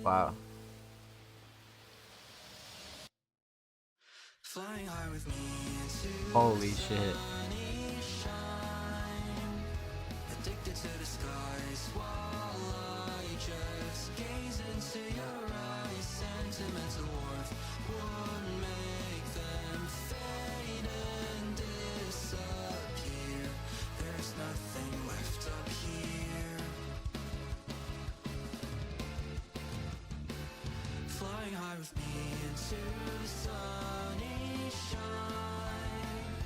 Wow.
Flying high with me into
Holy shit.
addicted to the skies while I just gaze into your eyes. Sentimental warmth would make them fade and disappear. There's nothing left up here. Flying high with me into the sunny shine,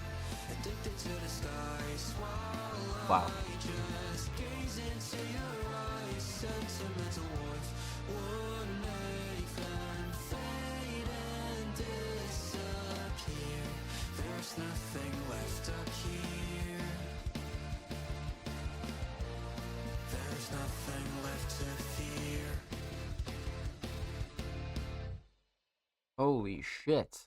addicted to the skies while
Wow.
I just gaze into your eyes. Sentimental warmth would make them fade and disappear.
Holy shit.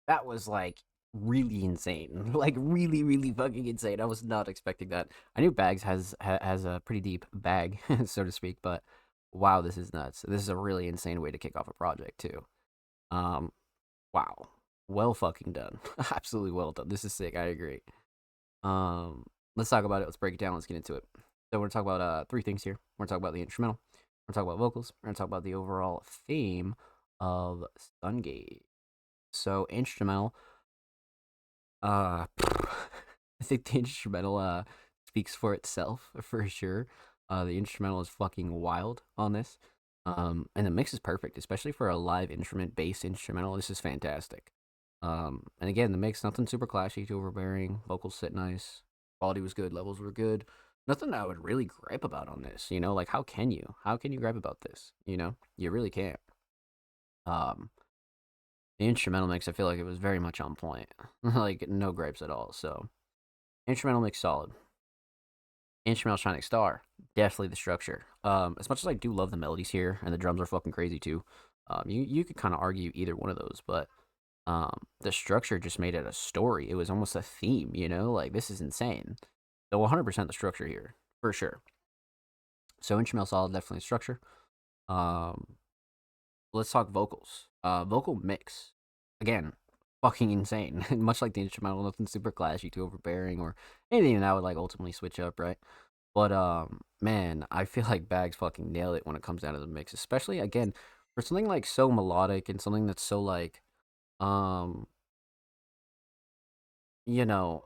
That was like really insane. Like really, really fucking insane. I was not expecting that. I knew Bags has a pretty deep bag, so to speak, but wow, this is nuts. This is a really insane way to kick off a project too. Um, wow. Well fucking done. Absolutely well done. This is sick. I agree. Let's talk about it. Let's break it down. Let's get into it. So we're gonna talk about three things here. We're gonna talk about the instrumental. We're gonna talk about vocals. We're gonna talk about the overall theme of Sungate. So instrumental. I think the instrumental speaks for itself for sure. The instrumental is fucking wild on this. And the mix is perfect, especially for a live instrument based instrumental. This is fantastic. And again, the mix, nothing super clashy, too overbearing. Vocals sit nice. Quality was good. Levels were good. Nothing I would really gripe about on this. You know, like how can you? How can you gripe about this? You know, you really can't. Um, the instrumental mix, I feel like it was very much on point. Like no gripes at all. So instrumental mix solid. Instrumental shining star, definitely the structure. As much as I do love the melodies here, and the drums are fucking crazy too. You could kind of argue either one of those, but the structure just made it a story. It was almost a theme, you know. Like this is insane. So 100% the structure here for sure. So instrumental solid, definitely structure. Um, let's talk vocals. Vocal mix again, fucking insane. Much like the instrumental, nothing super clashy, too overbearing, or anything that I would like ultimately switch up, right? But man, I feel like Bags fucking nailed it when it comes down to the mix, especially again for something like so melodic and something that's so like, um, you know,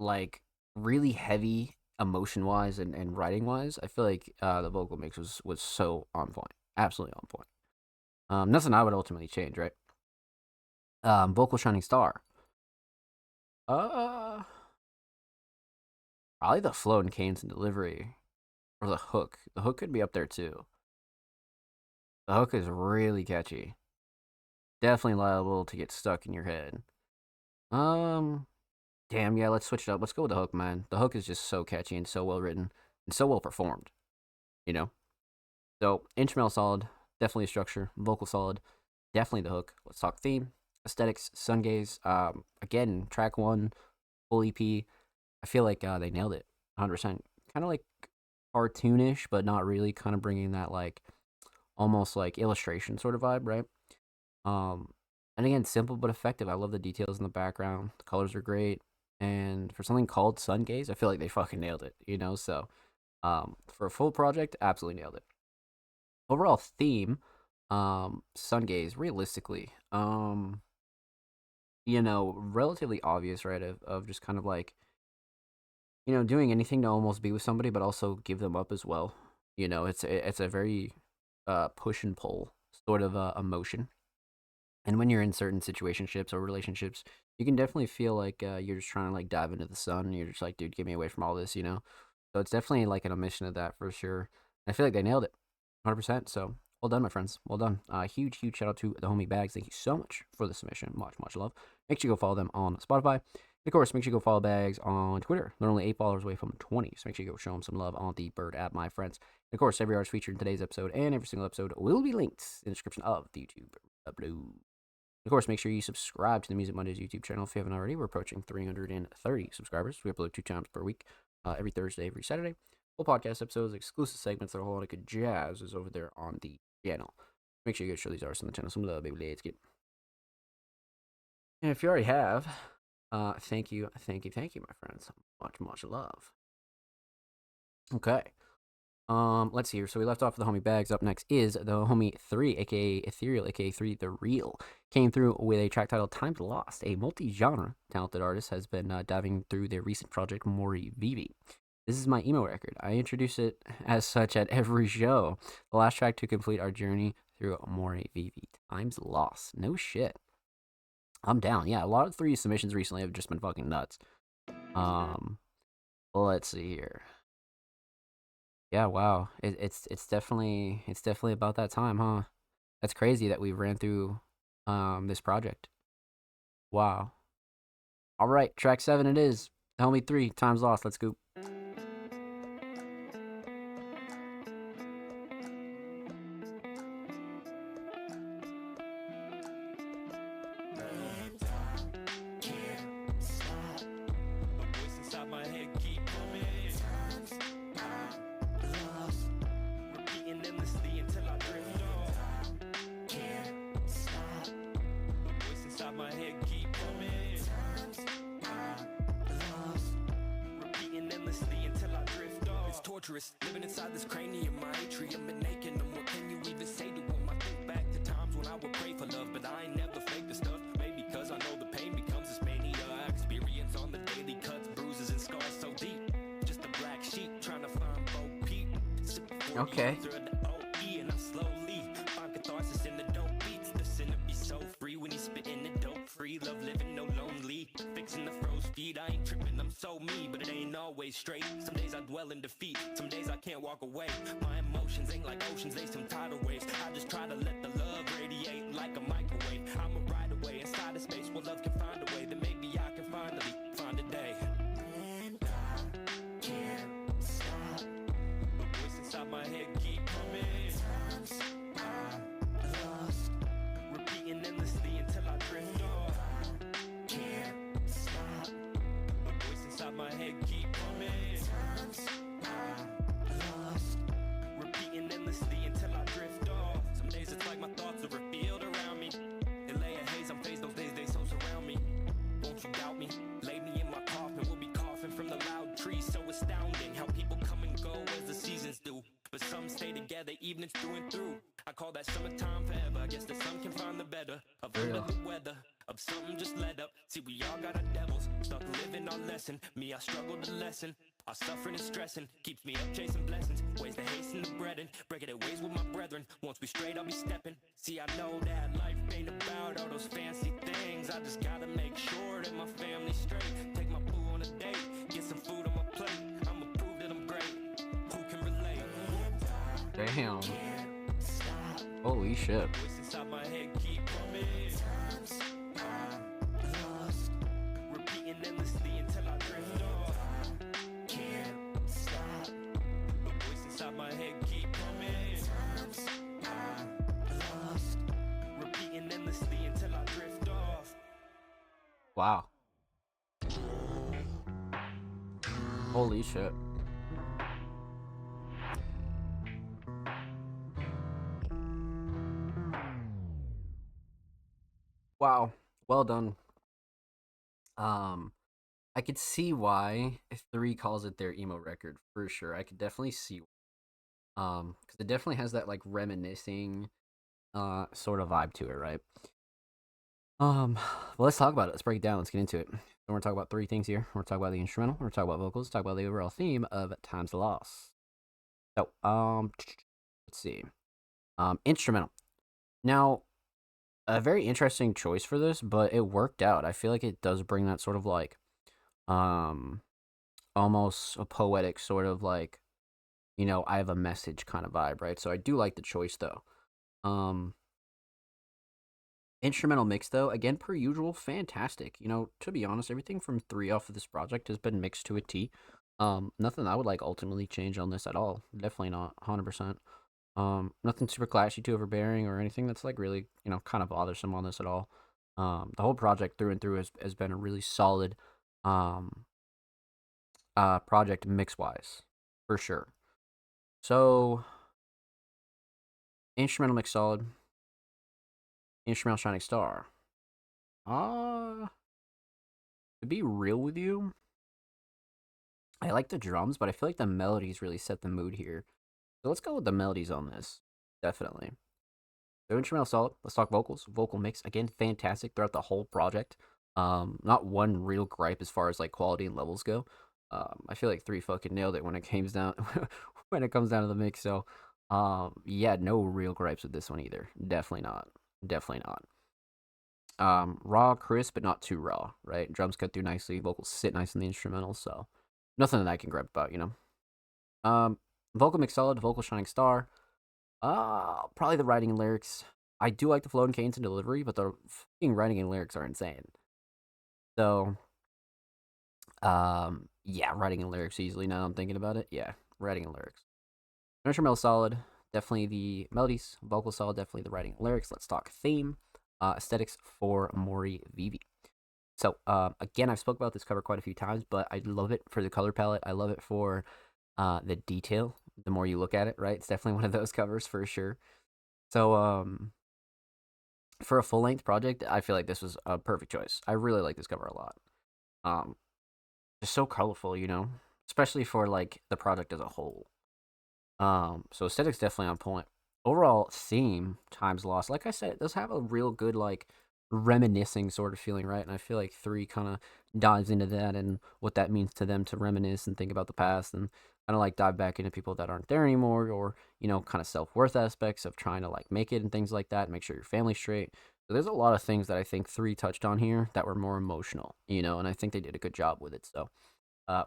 like really heavy emotion wise and writing wise. I feel like the vocal mix was so on point, absolutely on point. Nothing I would ultimately change, right? Vocal shining star. Uh, Probably the flow and cadence and delivery, or the hook. The hook could be up there too. The hook is really catchy. Definitely liable to get stuck in your head. Um, Damn, yeah, let's switch it up. Let's go with the hook, man. The hook is just so catchy and so well written and so well performed. You know. So instrumental solid, definitely a structure. Vocal solid, definitely the hook. Let's talk theme, aesthetics, sun gaze. Again, track one, full EP. I feel like they nailed it, 100%. Kind of like cartoonish, but not really. Kind of bringing that like almost like illustration sort of vibe, right? Um, and again, simple but effective. I love the details in the background. The colors are great, and for something called Sun Gaze, I feel like they fucking nailed it. You know, so for a full project, absolutely nailed it. Overall theme, Sun Gaze, realistically, relatively obvious, right? Of just kind of like doing anything to almost be with somebody, but also give them up as well. It's a very push and pull sort of emotion. And when you're in certain situationships or relationships, you can definitely feel like you're just trying to like dive into the sun. You're just like, dude, get me away from all this, you know? So it's definitely like an omission of that for sure. And I feel like they nailed it 100%. So well done, my friends. Well done. Huge, huge shout out to the homie Bags. Thank you so much for the submission. Much, much love. Make sure you go follow them on Spotify. And of course, make sure you go follow Bags on Twitter. They're only 8 followers away from 20. So make sure you go show them some love on the Bird app, my friends. And of course, every artist featured in today's episode and every single episode will be linked in the description of the YouTube upload. Of course, make sure you subscribe to the Music Mondays YouTube channel if you haven't already. We're approaching 330 subscribers. We upload 2 times per week, every Thursday, every Saturday. Full podcast episodes, exclusive segments, a whole lot of good jazz is over there on the channel. Make sure you go show these artists on the channel some love, baby. Let's get. And if you already have, thank you, my friends. Much, much love. Okay. Let's see here. So we left off with the homie Bags. Up next is the homie 3, aka Ethereal, aka 3 The Real. Came through with a track titled Times Lost. A multi-genre talented artist has been diving through their recent project, Mori Vivi. This is my emo record. I introduce it as such at every show. The last track to complete our journey through Mori Vivi. Times Lost. No shit. I'm down. Yeah, a lot of 3 submissions recently have just been fucking nuts. Let's see here. Yeah, wow. It's definitely about that time, huh? That's crazy that we ran through this project. Wow. All right, track 7 it is. Homie 3, Times Lost. Let's go.
head keep coming. Repeating endlessly until I drift off. It's torturous, living inside this cranium, my atrium and aching. And what can you even say to him? I think back to times when I would pray for love, but I ain't never faked the stuff. Maybe because I know the pain becomes this mania. I experience on the daily cuts, bruises and scars so deep. Just a black sheep trying to find Bo Peep.
Okay.
And I slowly find catharsis in the dope beats. The sinner be so free when he's spitting the dope free. Love living no lonely, fixing the froze feet. I ain't tripping, I'm so me, but it ain't always straight. Some days I dwell in defeat, some days I can't walk away. My emotions ain't like oceans, they some tidal waves. I just try to let the love radiate like a microwave. I'm a ride away inside of space where love can find a way. Then maybe I can finally find a day. And I can't stop. The voice inside my head keep coming. Repeating endlessly until I drift off. Can't stop. The voice inside my head keep coming. Repeating endlessly until I drift off. Some days it's like my thoughts are revealed around me. They lay a haze on face, those days they so surround me. Won't you doubt me? Lay me in my coffin, we'll be coughing from the loud trees. So astounding how people come and go as the seasons do. But some stay together, evenings through and through. I call that summertime forever. I guess the sun can find the better of under the weather. Of something just let up. See, we all got our devils. Stuck living our lesson. Me, I struggle to lessen. Our suffering and stressing keeps me up chasing blessings. Ways to hasten the bread and break it at ways with my brethren. Once we straight, I'll be stepping. See, I know that life ain't about all those fancy things. I just gotta make sure that my family's straight. Take my boo on a date. Get some food on my plate. I'ma prove that I'm great. Who can relate?
Damn. Holy shit.
Voice inside my head keep coming. Repeating endlessly until I drift off. Can't stop. The voice inside my head keep coming. Repeating endlessly until I drift off.
Wow. Holy shit. Wow. Well done. I could see why if 3 calls it their emo record for sure. I could definitely see because it definitely has that like reminiscing sort of vibe to it, right? Well, let's talk about it. Let's break it down. Let's get into it. So we're gonna talk about 3 things here. We're gonna talk about the instrumental. We're gonna talk about vocals. Talk about the overall theme of Time's Loss. So, let's see. Instrumental. Now, a very interesting choice for this, but it worked out. I feel like it does bring that sort of like, almost a poetic sort of like, you know, I have a message kind of vibe, right? So I do like the choice though. Instrumental mix though, again, per usual, fantastic. You know, to be honest, everything from 3 off of this project has been mixed to a T. Nothing I would like ultimately change on this at all. Definitely not, 100%. Nothing super clashy, too overbearing, or anything that's like really, you know, kind of bothersome on this at all. The whole project through and through has been a really solid project mix wise, for sure. So instrumental mix solid. Instrumental shining star. To be real with you, I like the drums, but I feel like the melodies really set the mood here. So let's go with the melodies on this. Definitely. So instrumental solid. Let's talk vocals. Vocal mix, again, fantastic throughout the whole project. Not one real gripe as far as like quality and levels go. I feel like 3 fucking nailed it when it comes down when it comes down to the mix. So yeah, no real gripes with this one either. Definitely not. Definitely not. Raw, crisp, but not too raw, right? Drums cut through nicely, vocals sit nice in the instrumental, so nothing that I can gripe about, you know. Vocal mix solid, vocal shining star. Probably the writing and lyrics. I do like the flow and cadence and delivery, but the fucking writing and lyrics are insane. So, yeah, writing and lyrics easily. Now I'm thinking about it. Yeah, writing and lyrics. Instrumental solid, definitely the melodies. Vocal solid, definitely the writing and lyrics. Let's talk theme. Aesthetics for Mori Vivi. So, again, I've spoke about this cover quite a few times, but I love it for the color palette. I love it for the detail. The more you look at it, right? It's definitely one of those covers for sure. So, for a full-length project, I feel like this was a perfect choice. I really like this cover a lot. Um, It's so colorful, you know, especially for like the project as a whole. So aesthetics definitely on point. Overall theme, Time's Lost, like I said, it does have a real good like reminiscing sort of feeling, right? And I feel like 3 kind of dives into that and what that means to them to reminisce and think about the past and kind of like dive back into people that aren't there anymore, or you know, kind of self-worth aspects of trying to like make it and things like that, and make sure your family's straight. So there's a lot of things that I think 3 touched on here that were more emotional, you know, and I think they did a good job with it. So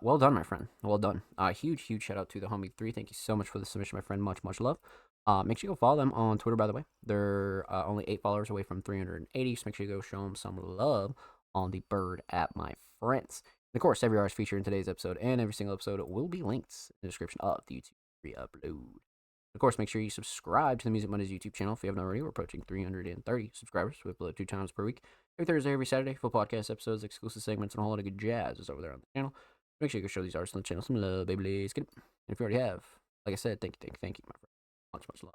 well done, my friend. Well done. Huge shout out to the homie 3. Thank you so much for the submission, my friend. Much love. Make sure you go follow them on Twitter, by the way. They're only 8 followers away from 380, so make sure you go show them some love on the Bird app, my friends. And of course, every artist featured in today's episode and every single episode will be linked in the description of the YouTube re-upload. Of course, make sure you subscribe to the Music Mondays YouTube channel if you haven't already. We're approaching 330 subscribers. We upload 2 times per week, every Thursday, every Saturday. Full podcast episodes, exclusive segments, and a whole lot of good jazz is over there on the channel. Make sure you go show these artists on the channel some love, baby. Let's get it. And if you already have, like I said, thank you, my friend. Much love.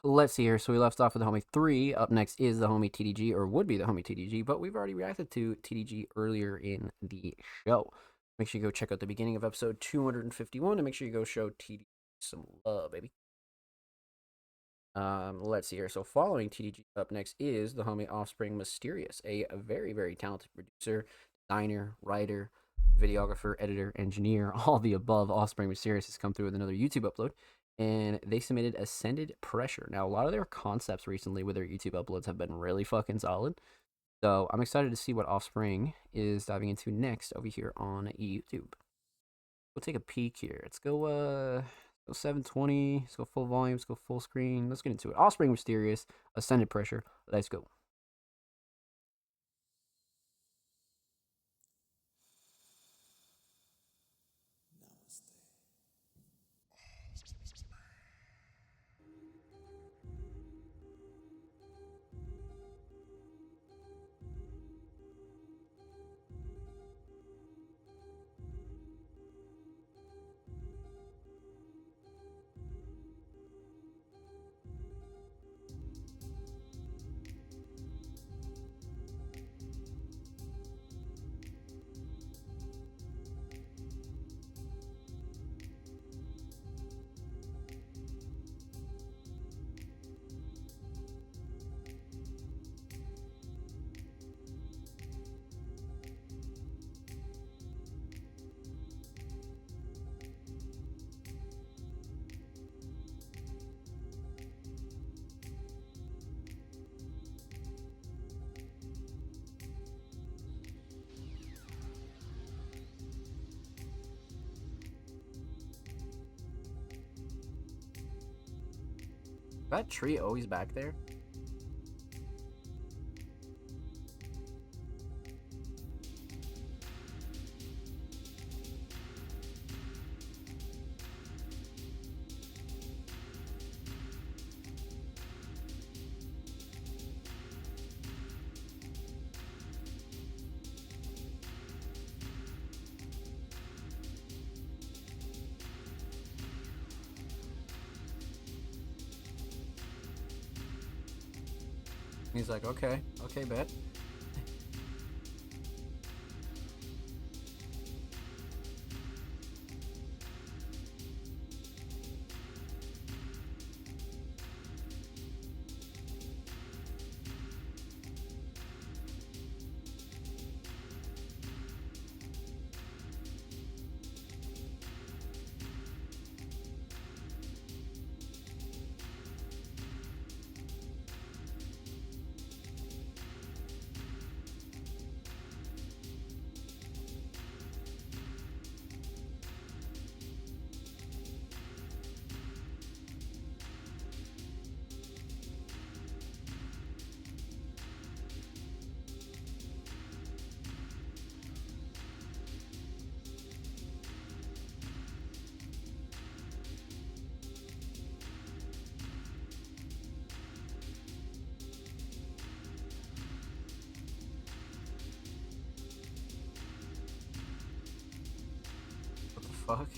Let's see here. So we left off with the homie 3. Up next is the homie TDG, or would be the homie TDG, but we've already reacted to TDG earlier in the show. Make sure you go check out the beginning of episode 251, and make sure you go show TDG some love, baby. Let's see here. So following TDG, up next is the homie Offspring Mysterious, a very talented producer, designer, writer, videographer, editor, engineer, all the above. Offspring Mysterious has come through with another YouTube upload, and they submitted Ascended Pressure. Now, a lot of their concepts recently with their YouTube uploads have been really fucking solid, so I'm excited to see what Offspring is diving into next over here on YouTube. We'll take a peek here. Let's go 720. Let's go full volume. Let's go full screen. Let's get into it. Offspring Mysterious, Ascended Pressure. Let's go. That tree always back there? He's like, okay, bet. Fuck.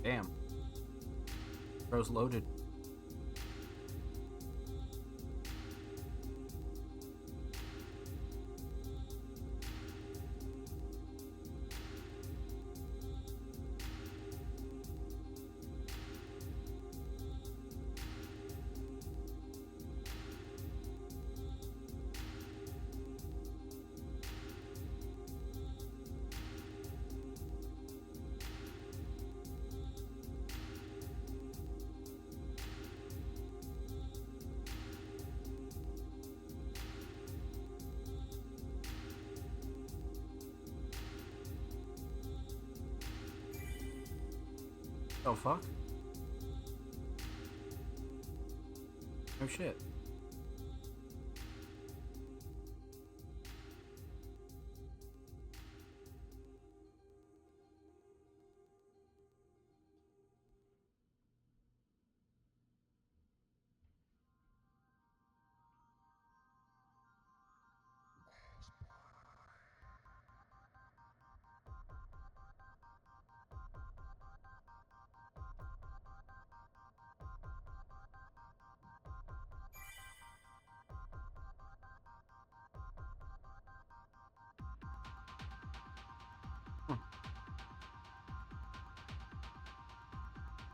Damn. Bro's loaded. Oh fuck? Oh shit.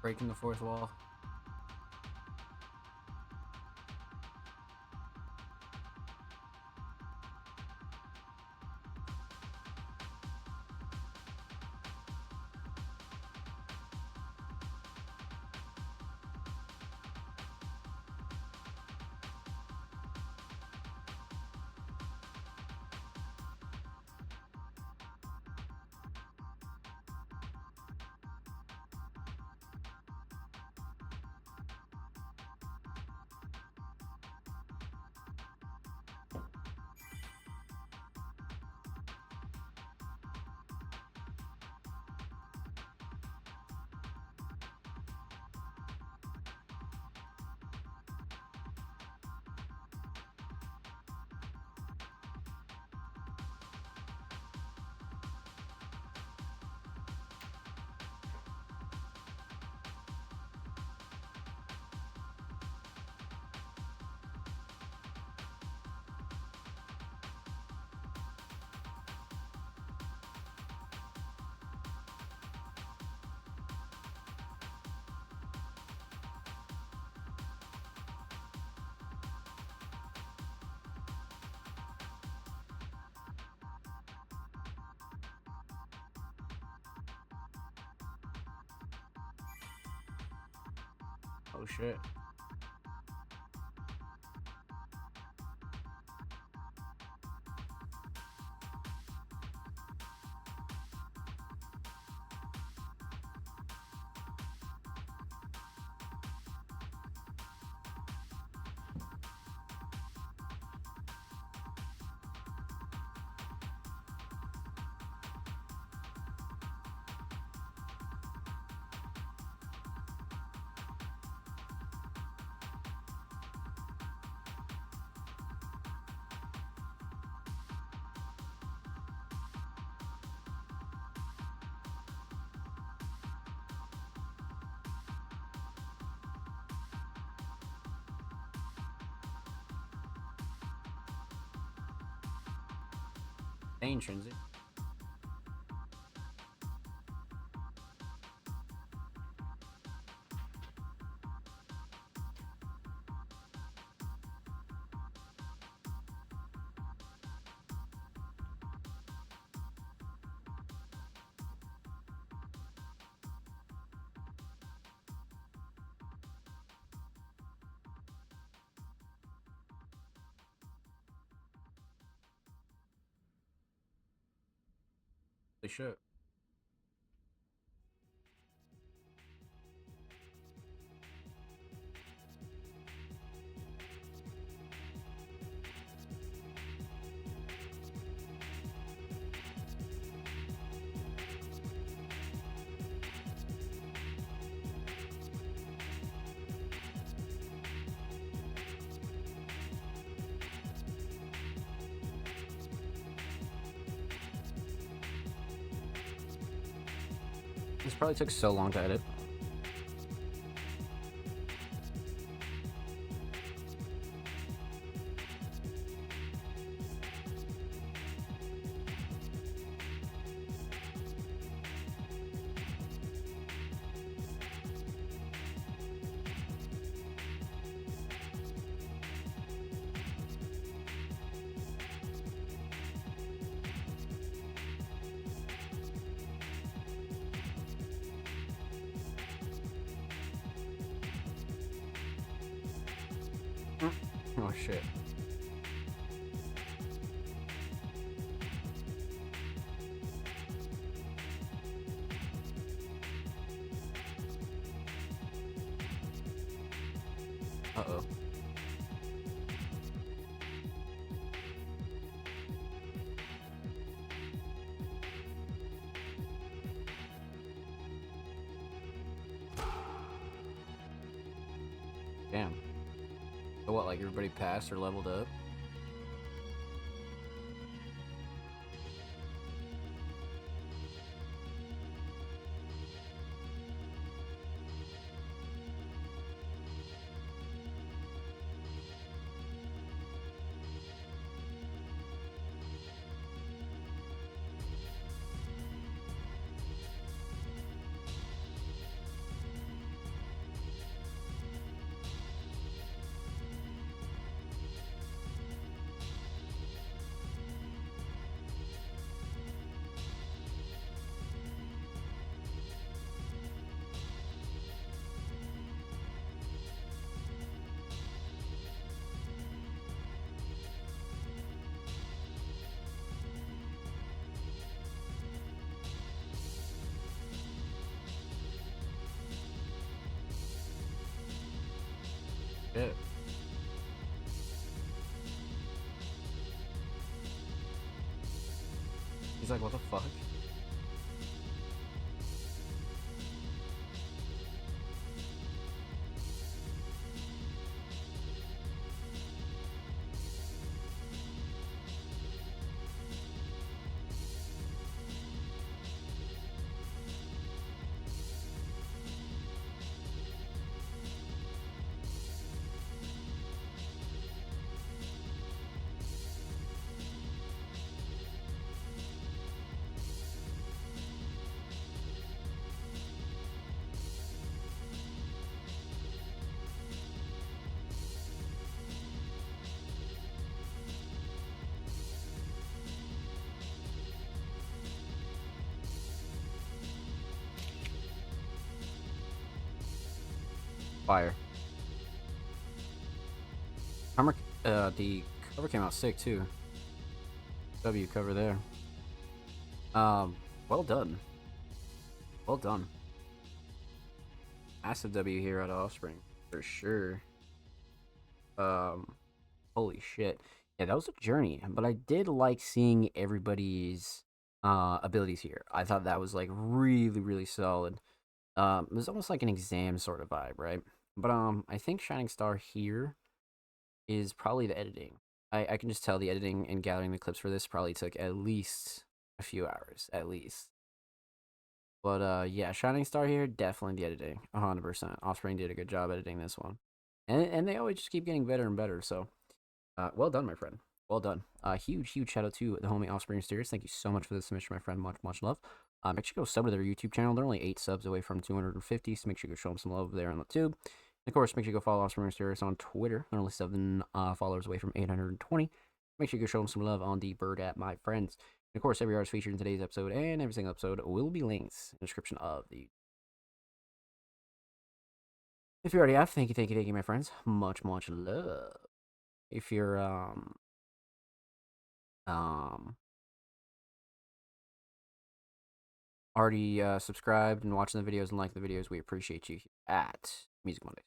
Breaking the fourth wall. Oh shit. Hey, Intrinsic. They should. This probably took so long to edit. Oh shit. Uh-oh. Damn. So what, like everybody passed or leveled up? Shit. He's like, what the fuck? Fire. The cover came out sick too. W cover there. Well done. Well done. Massive W here at Offspring for sure. Holy shit. Yeah, that was a journey, but I did like seeing everybody's abilities here. I thought that was like really, really solid. It was almost like an exam sort of vibe, right? But I think Shining Star here is probably the editing. I can just tell the editing and gathering the clips for this probably took at least a few hours, at least. But yeah, Shining Star here, definitely the editing, 100%. Offspring did a good job editing this one, and they always just keep getting better and better. So, well done, my friend. Well done. Huge shout out to the homie Offspring Mysterious. Thank you so much for the submission, my friend. Much love. Make sure you go sub to their YouTube channel. They're only 8 subs away from 250, so make sure you go show them some love there on the tube. And of course, make sure you go follow Offspring Mysterious on Twitter. They're only 7 followers away from 820. Make sure you go show them some love on the Bird app, my friends. And of course, every artist featured in today's episode and every single episode will be links in the description of the. If you already have, thank you, my friends. Much love. If you're already subscribed and watching the videos and liking the videos, we appreciate you at Music Monday.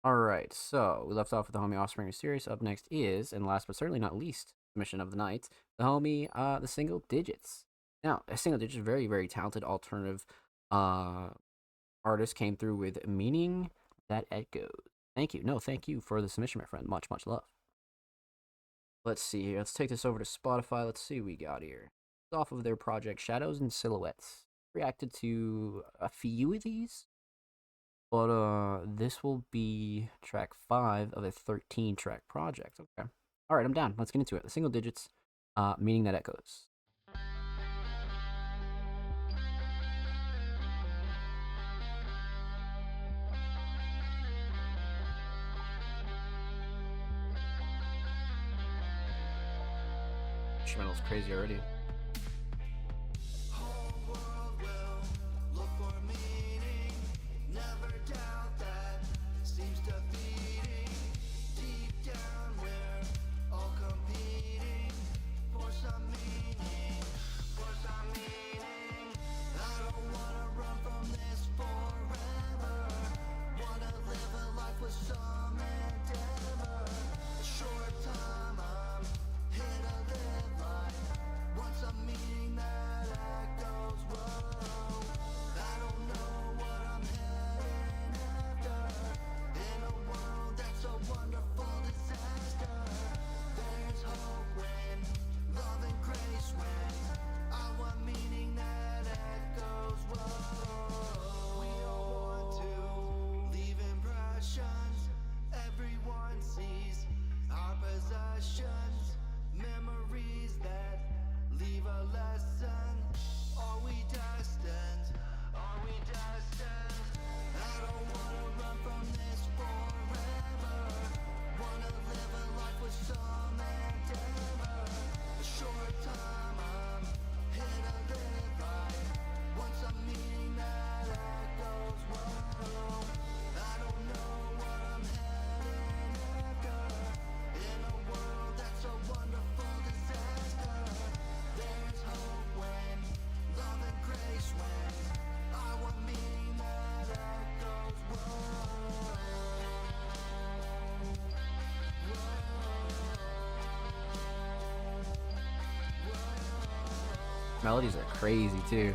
Alright, so we left off with the homie Offspring Mysterious. Up next is, and last but certainly not least, submission of the night, the homie the Single Digits. Now, a Single Digits, very talented alternative artist, came through with Meaning That Echoes. Thank you for the submission, my friend. Much love. Let's see here. Let's take this over to Spotify. Let's see what we got here. It's off of their project Shadows and Silhouettes. Reacted to a few of these, but this will be track 5 of a 13-track project. Okay. All right, I'm down. Let's get into it. The Single Digits, Meaning That Echoes. Instrumental's crazy already.
Whole world will look for meaning
Melodies are crazy too.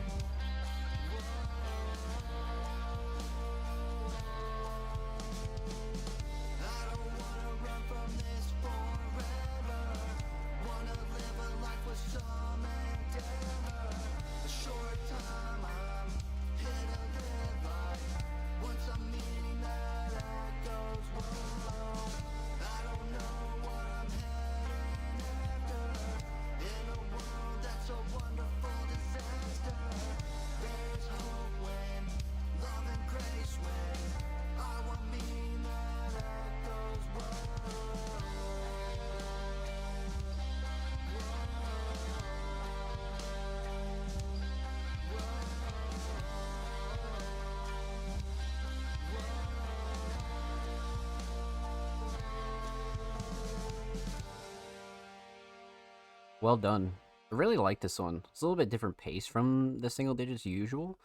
Well done. I really like this one. It's a little bit different pace from the single digits usual,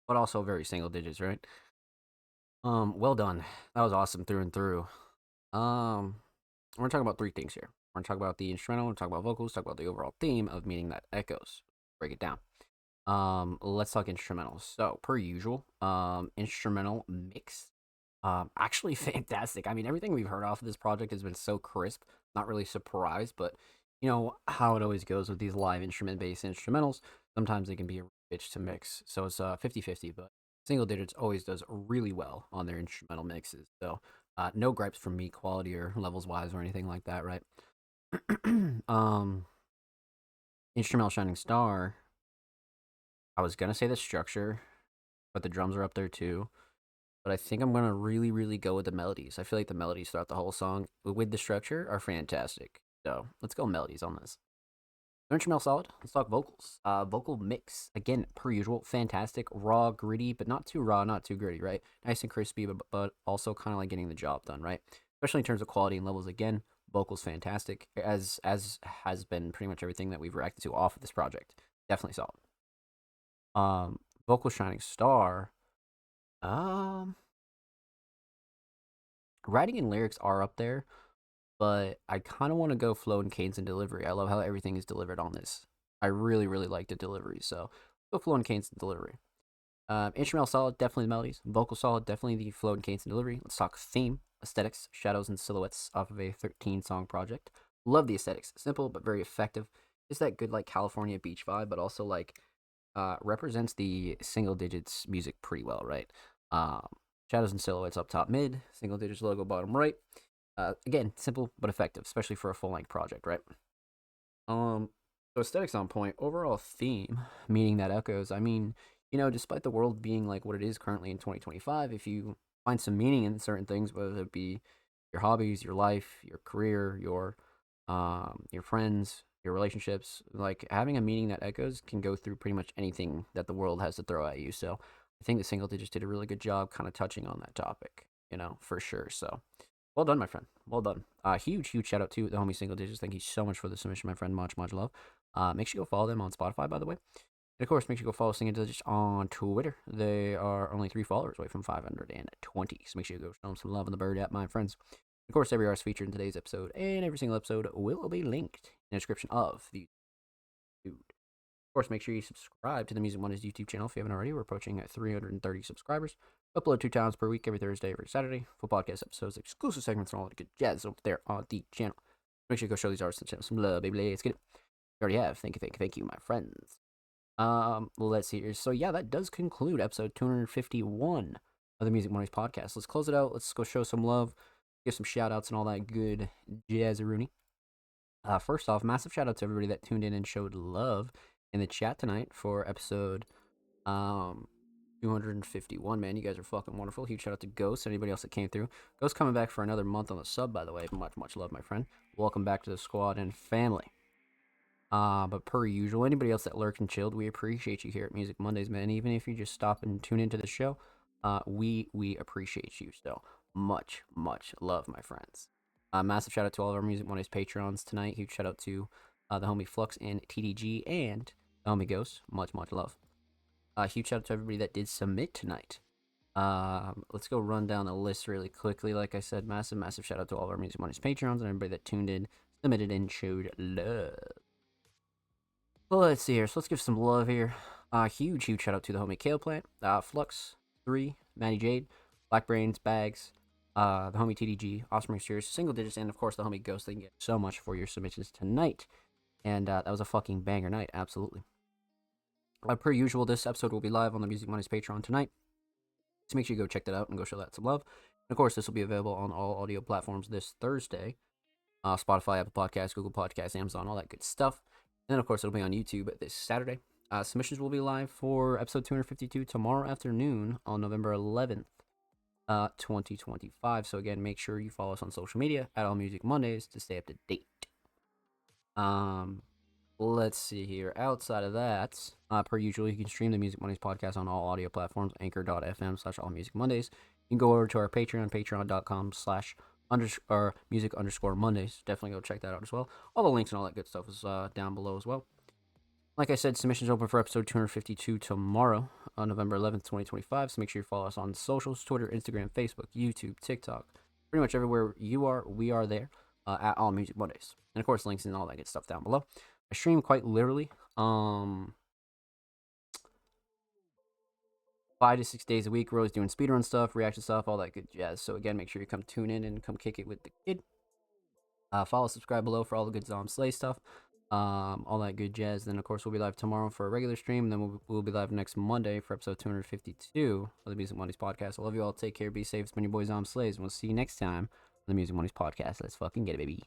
but also very single digits, right? Well done. That was awesome through and through. We're gonna talk about three things here. We're gonna talk about the instrumental, we're gonna talk about vocals, talk about the overall theme of Meaning That Echoes. Break it down. Let's talk instrumentals. So, per usual, instrumental mix. Actually fantastic. I mean, everything we've heard off of this project has been so crisp. Not really surprised, but you know how it always goes with these live instrument-based instrumentals. Sometimes they can be a bitch to mix. So it's 50-50, but Single Digits always does really well on their instrumental mixes. So no gripes from me, quality or levels wise or anything like that, right? Instrumental Shining Star. I was gonna say the structure, but the drums are up there too. But I think I'm gonna really go with the melodies. I feel like the melodies throughout the whole song with the structure are fantastic. So let's go melodies on this. Instrumental solid. Let's talk vocals. Vocal mix again, per usual, fantastic, raw, gritty, but not too raw, not too gritty, right? Nice and crispy, but also kind of like getting the job done, right? Especially in terms of quality and levels. Again, vocals fantastic, as has been pretty much everything that we've reacted to off of this project. Definitely solid. Vocal Shining Star. Writing and lyrics are up there, but I kind of want to go flow and cadence and delivery. I love how everything is delivered on this. I really like the delivery, so go flow and cadence and delivery. Instrumental solid, definitely the melodies. Vocal solid, definitely the flow and cadence and delivery. Let's talk theme, aesthetics, shadows, and silhouettes off of a 13-song project. Love the aesthetics. Simple but very effective. It's that good like California beach vibe, but also like represents the single digits music pretty well, right? Shadows and silhouettes up top mid, single digits logo bottom right. Again, simple but effective, especially for a full-length project, right? So aesthetics on point. Overall theme, Meaning That Echoes. I mean, you know, despite the world being like what it is currently in 2025, if you find some meaning in certain things, whether it be your hobbies, your life, your career, your friends, your relationships, like having a meaning that echoes can go through pretty much anything that the world has to throw at you. So I think the Single Digits did a really good job kind of touching on that topic, you know, for sure. So well done, my friend. Well done. Huge shout out to the homie Single Digits. Thank you so much for the submission, my friend. Much love. Make sure you go follow them on Spotify, by the way. And of course, make sure you go follow Single Digits on Twitter. They are only 3 followers away from 520. So make sure you go show them some love on the bird app, my friends. Of course, every artist featured in today's episode and every single episode will be linked in the description of the dude. Of course, make sure you subscribe to the Music Mondays YouTube channel if you haven't already. We're approaching at 330 subscribers. Upload 2 times per week, every Thursday, every Saturday. Full podcast episodes, exclusive segments, and all that good jazz over there on the channel. Make sure you go show these artists and channel some love, baby. Let's get it. You already have. Thank you, my friends. Let's see here. So yeah, that does conclude episode 251 of the Music Mondays podcast. Let's close it out. Let's go show some love, give some shout outs and all that good jazzeroonie. First off, massive shout out to everybody that tuned in and showed love in the chat tonight for episode 251. Man, you guys are fucking wonderful. Huge shout out to Ghost and anybody else that came through. Ghost coming back for another month on the sub, by the way. Much love, my friend. Welcome back to the squad and family. But per usual, anybody else that lurked and chilled, we appreciate you here at Music Mondays, man. Even if you just stop and tune into the show, we appreciate you. So much love, my friends. Massive shout out to all of our Music Mondays Patreons tonight. Huge shout out to the homie Flux and TDG and the homie Ghost. Much love. Huge shout out to everybody that did submit tonight. Let's go run down the list really quickly. Like I said, massive shout out to all of our Music Mondays Patreons and everybody that tuned in, submitted, and showed love. Well, let's see here. So let's give some love here. Huge shout out to the homie Kale Plant, Flux 3, Maddie Jade, Black Brains, Bags, the homie TDG, Awesome Series, Single Digits, and of course the homie Ghost. Thank you so much for your submissions tonight. And that was a fucking banger night, absolutely. Per usual, this episode will be live on the Music Money's Patreon tonight. So make sure you go check that out and go show that some love. And of course, this will be available on all audio platforms this Thursday. Spotify, Apple Podcasts, Google Podcasts, Amazon, all that good stuff. And then, of course, it'll be on YouTube this Saturday. Submissions will be live for episode 252 tomorrow afternoon on November 11th, 2025. So, again, make sure you follow us on social media at All Music Mondays to stay up to date. Let's see here. Outside of that, per usual, you can stream the Music Mondays podcast on all audio platforms, anchor.fm/allmusicmondays. You can go over to our Patreon, patreon.com/music_Mondays. Definitely go check that out as well. All the links and all that good stuff is down below as well. Like I said, submissions open for episode 252 tomorrow, on November 11th, 2025. So make sure you follow us on socials, Twitter, Instagram, Facebook, YouTube, TikTok. Pretty much everywhere you are, we are there at All Music Mondays. And of course, links and all that good stuff down below. I stream quite literally 5 to 6 days a week. We're always doing speedrun stuff, reaction stuff, all that good jazz. So again, make sure you come tune in and come kick it with the kid. Follow, subscribe below for all the good Zom Slay stuff. All that good jazz. Then of course we'll be live tomorrow for a regular stream. And then we'll be live next Monday for episode 252 of the Music Mondays podcast. I love you all. Take care. Be safe. It's been your boy Zom Slays. And we'll see you next time on the Music Mondays podcast. Let's fucking get it, baby.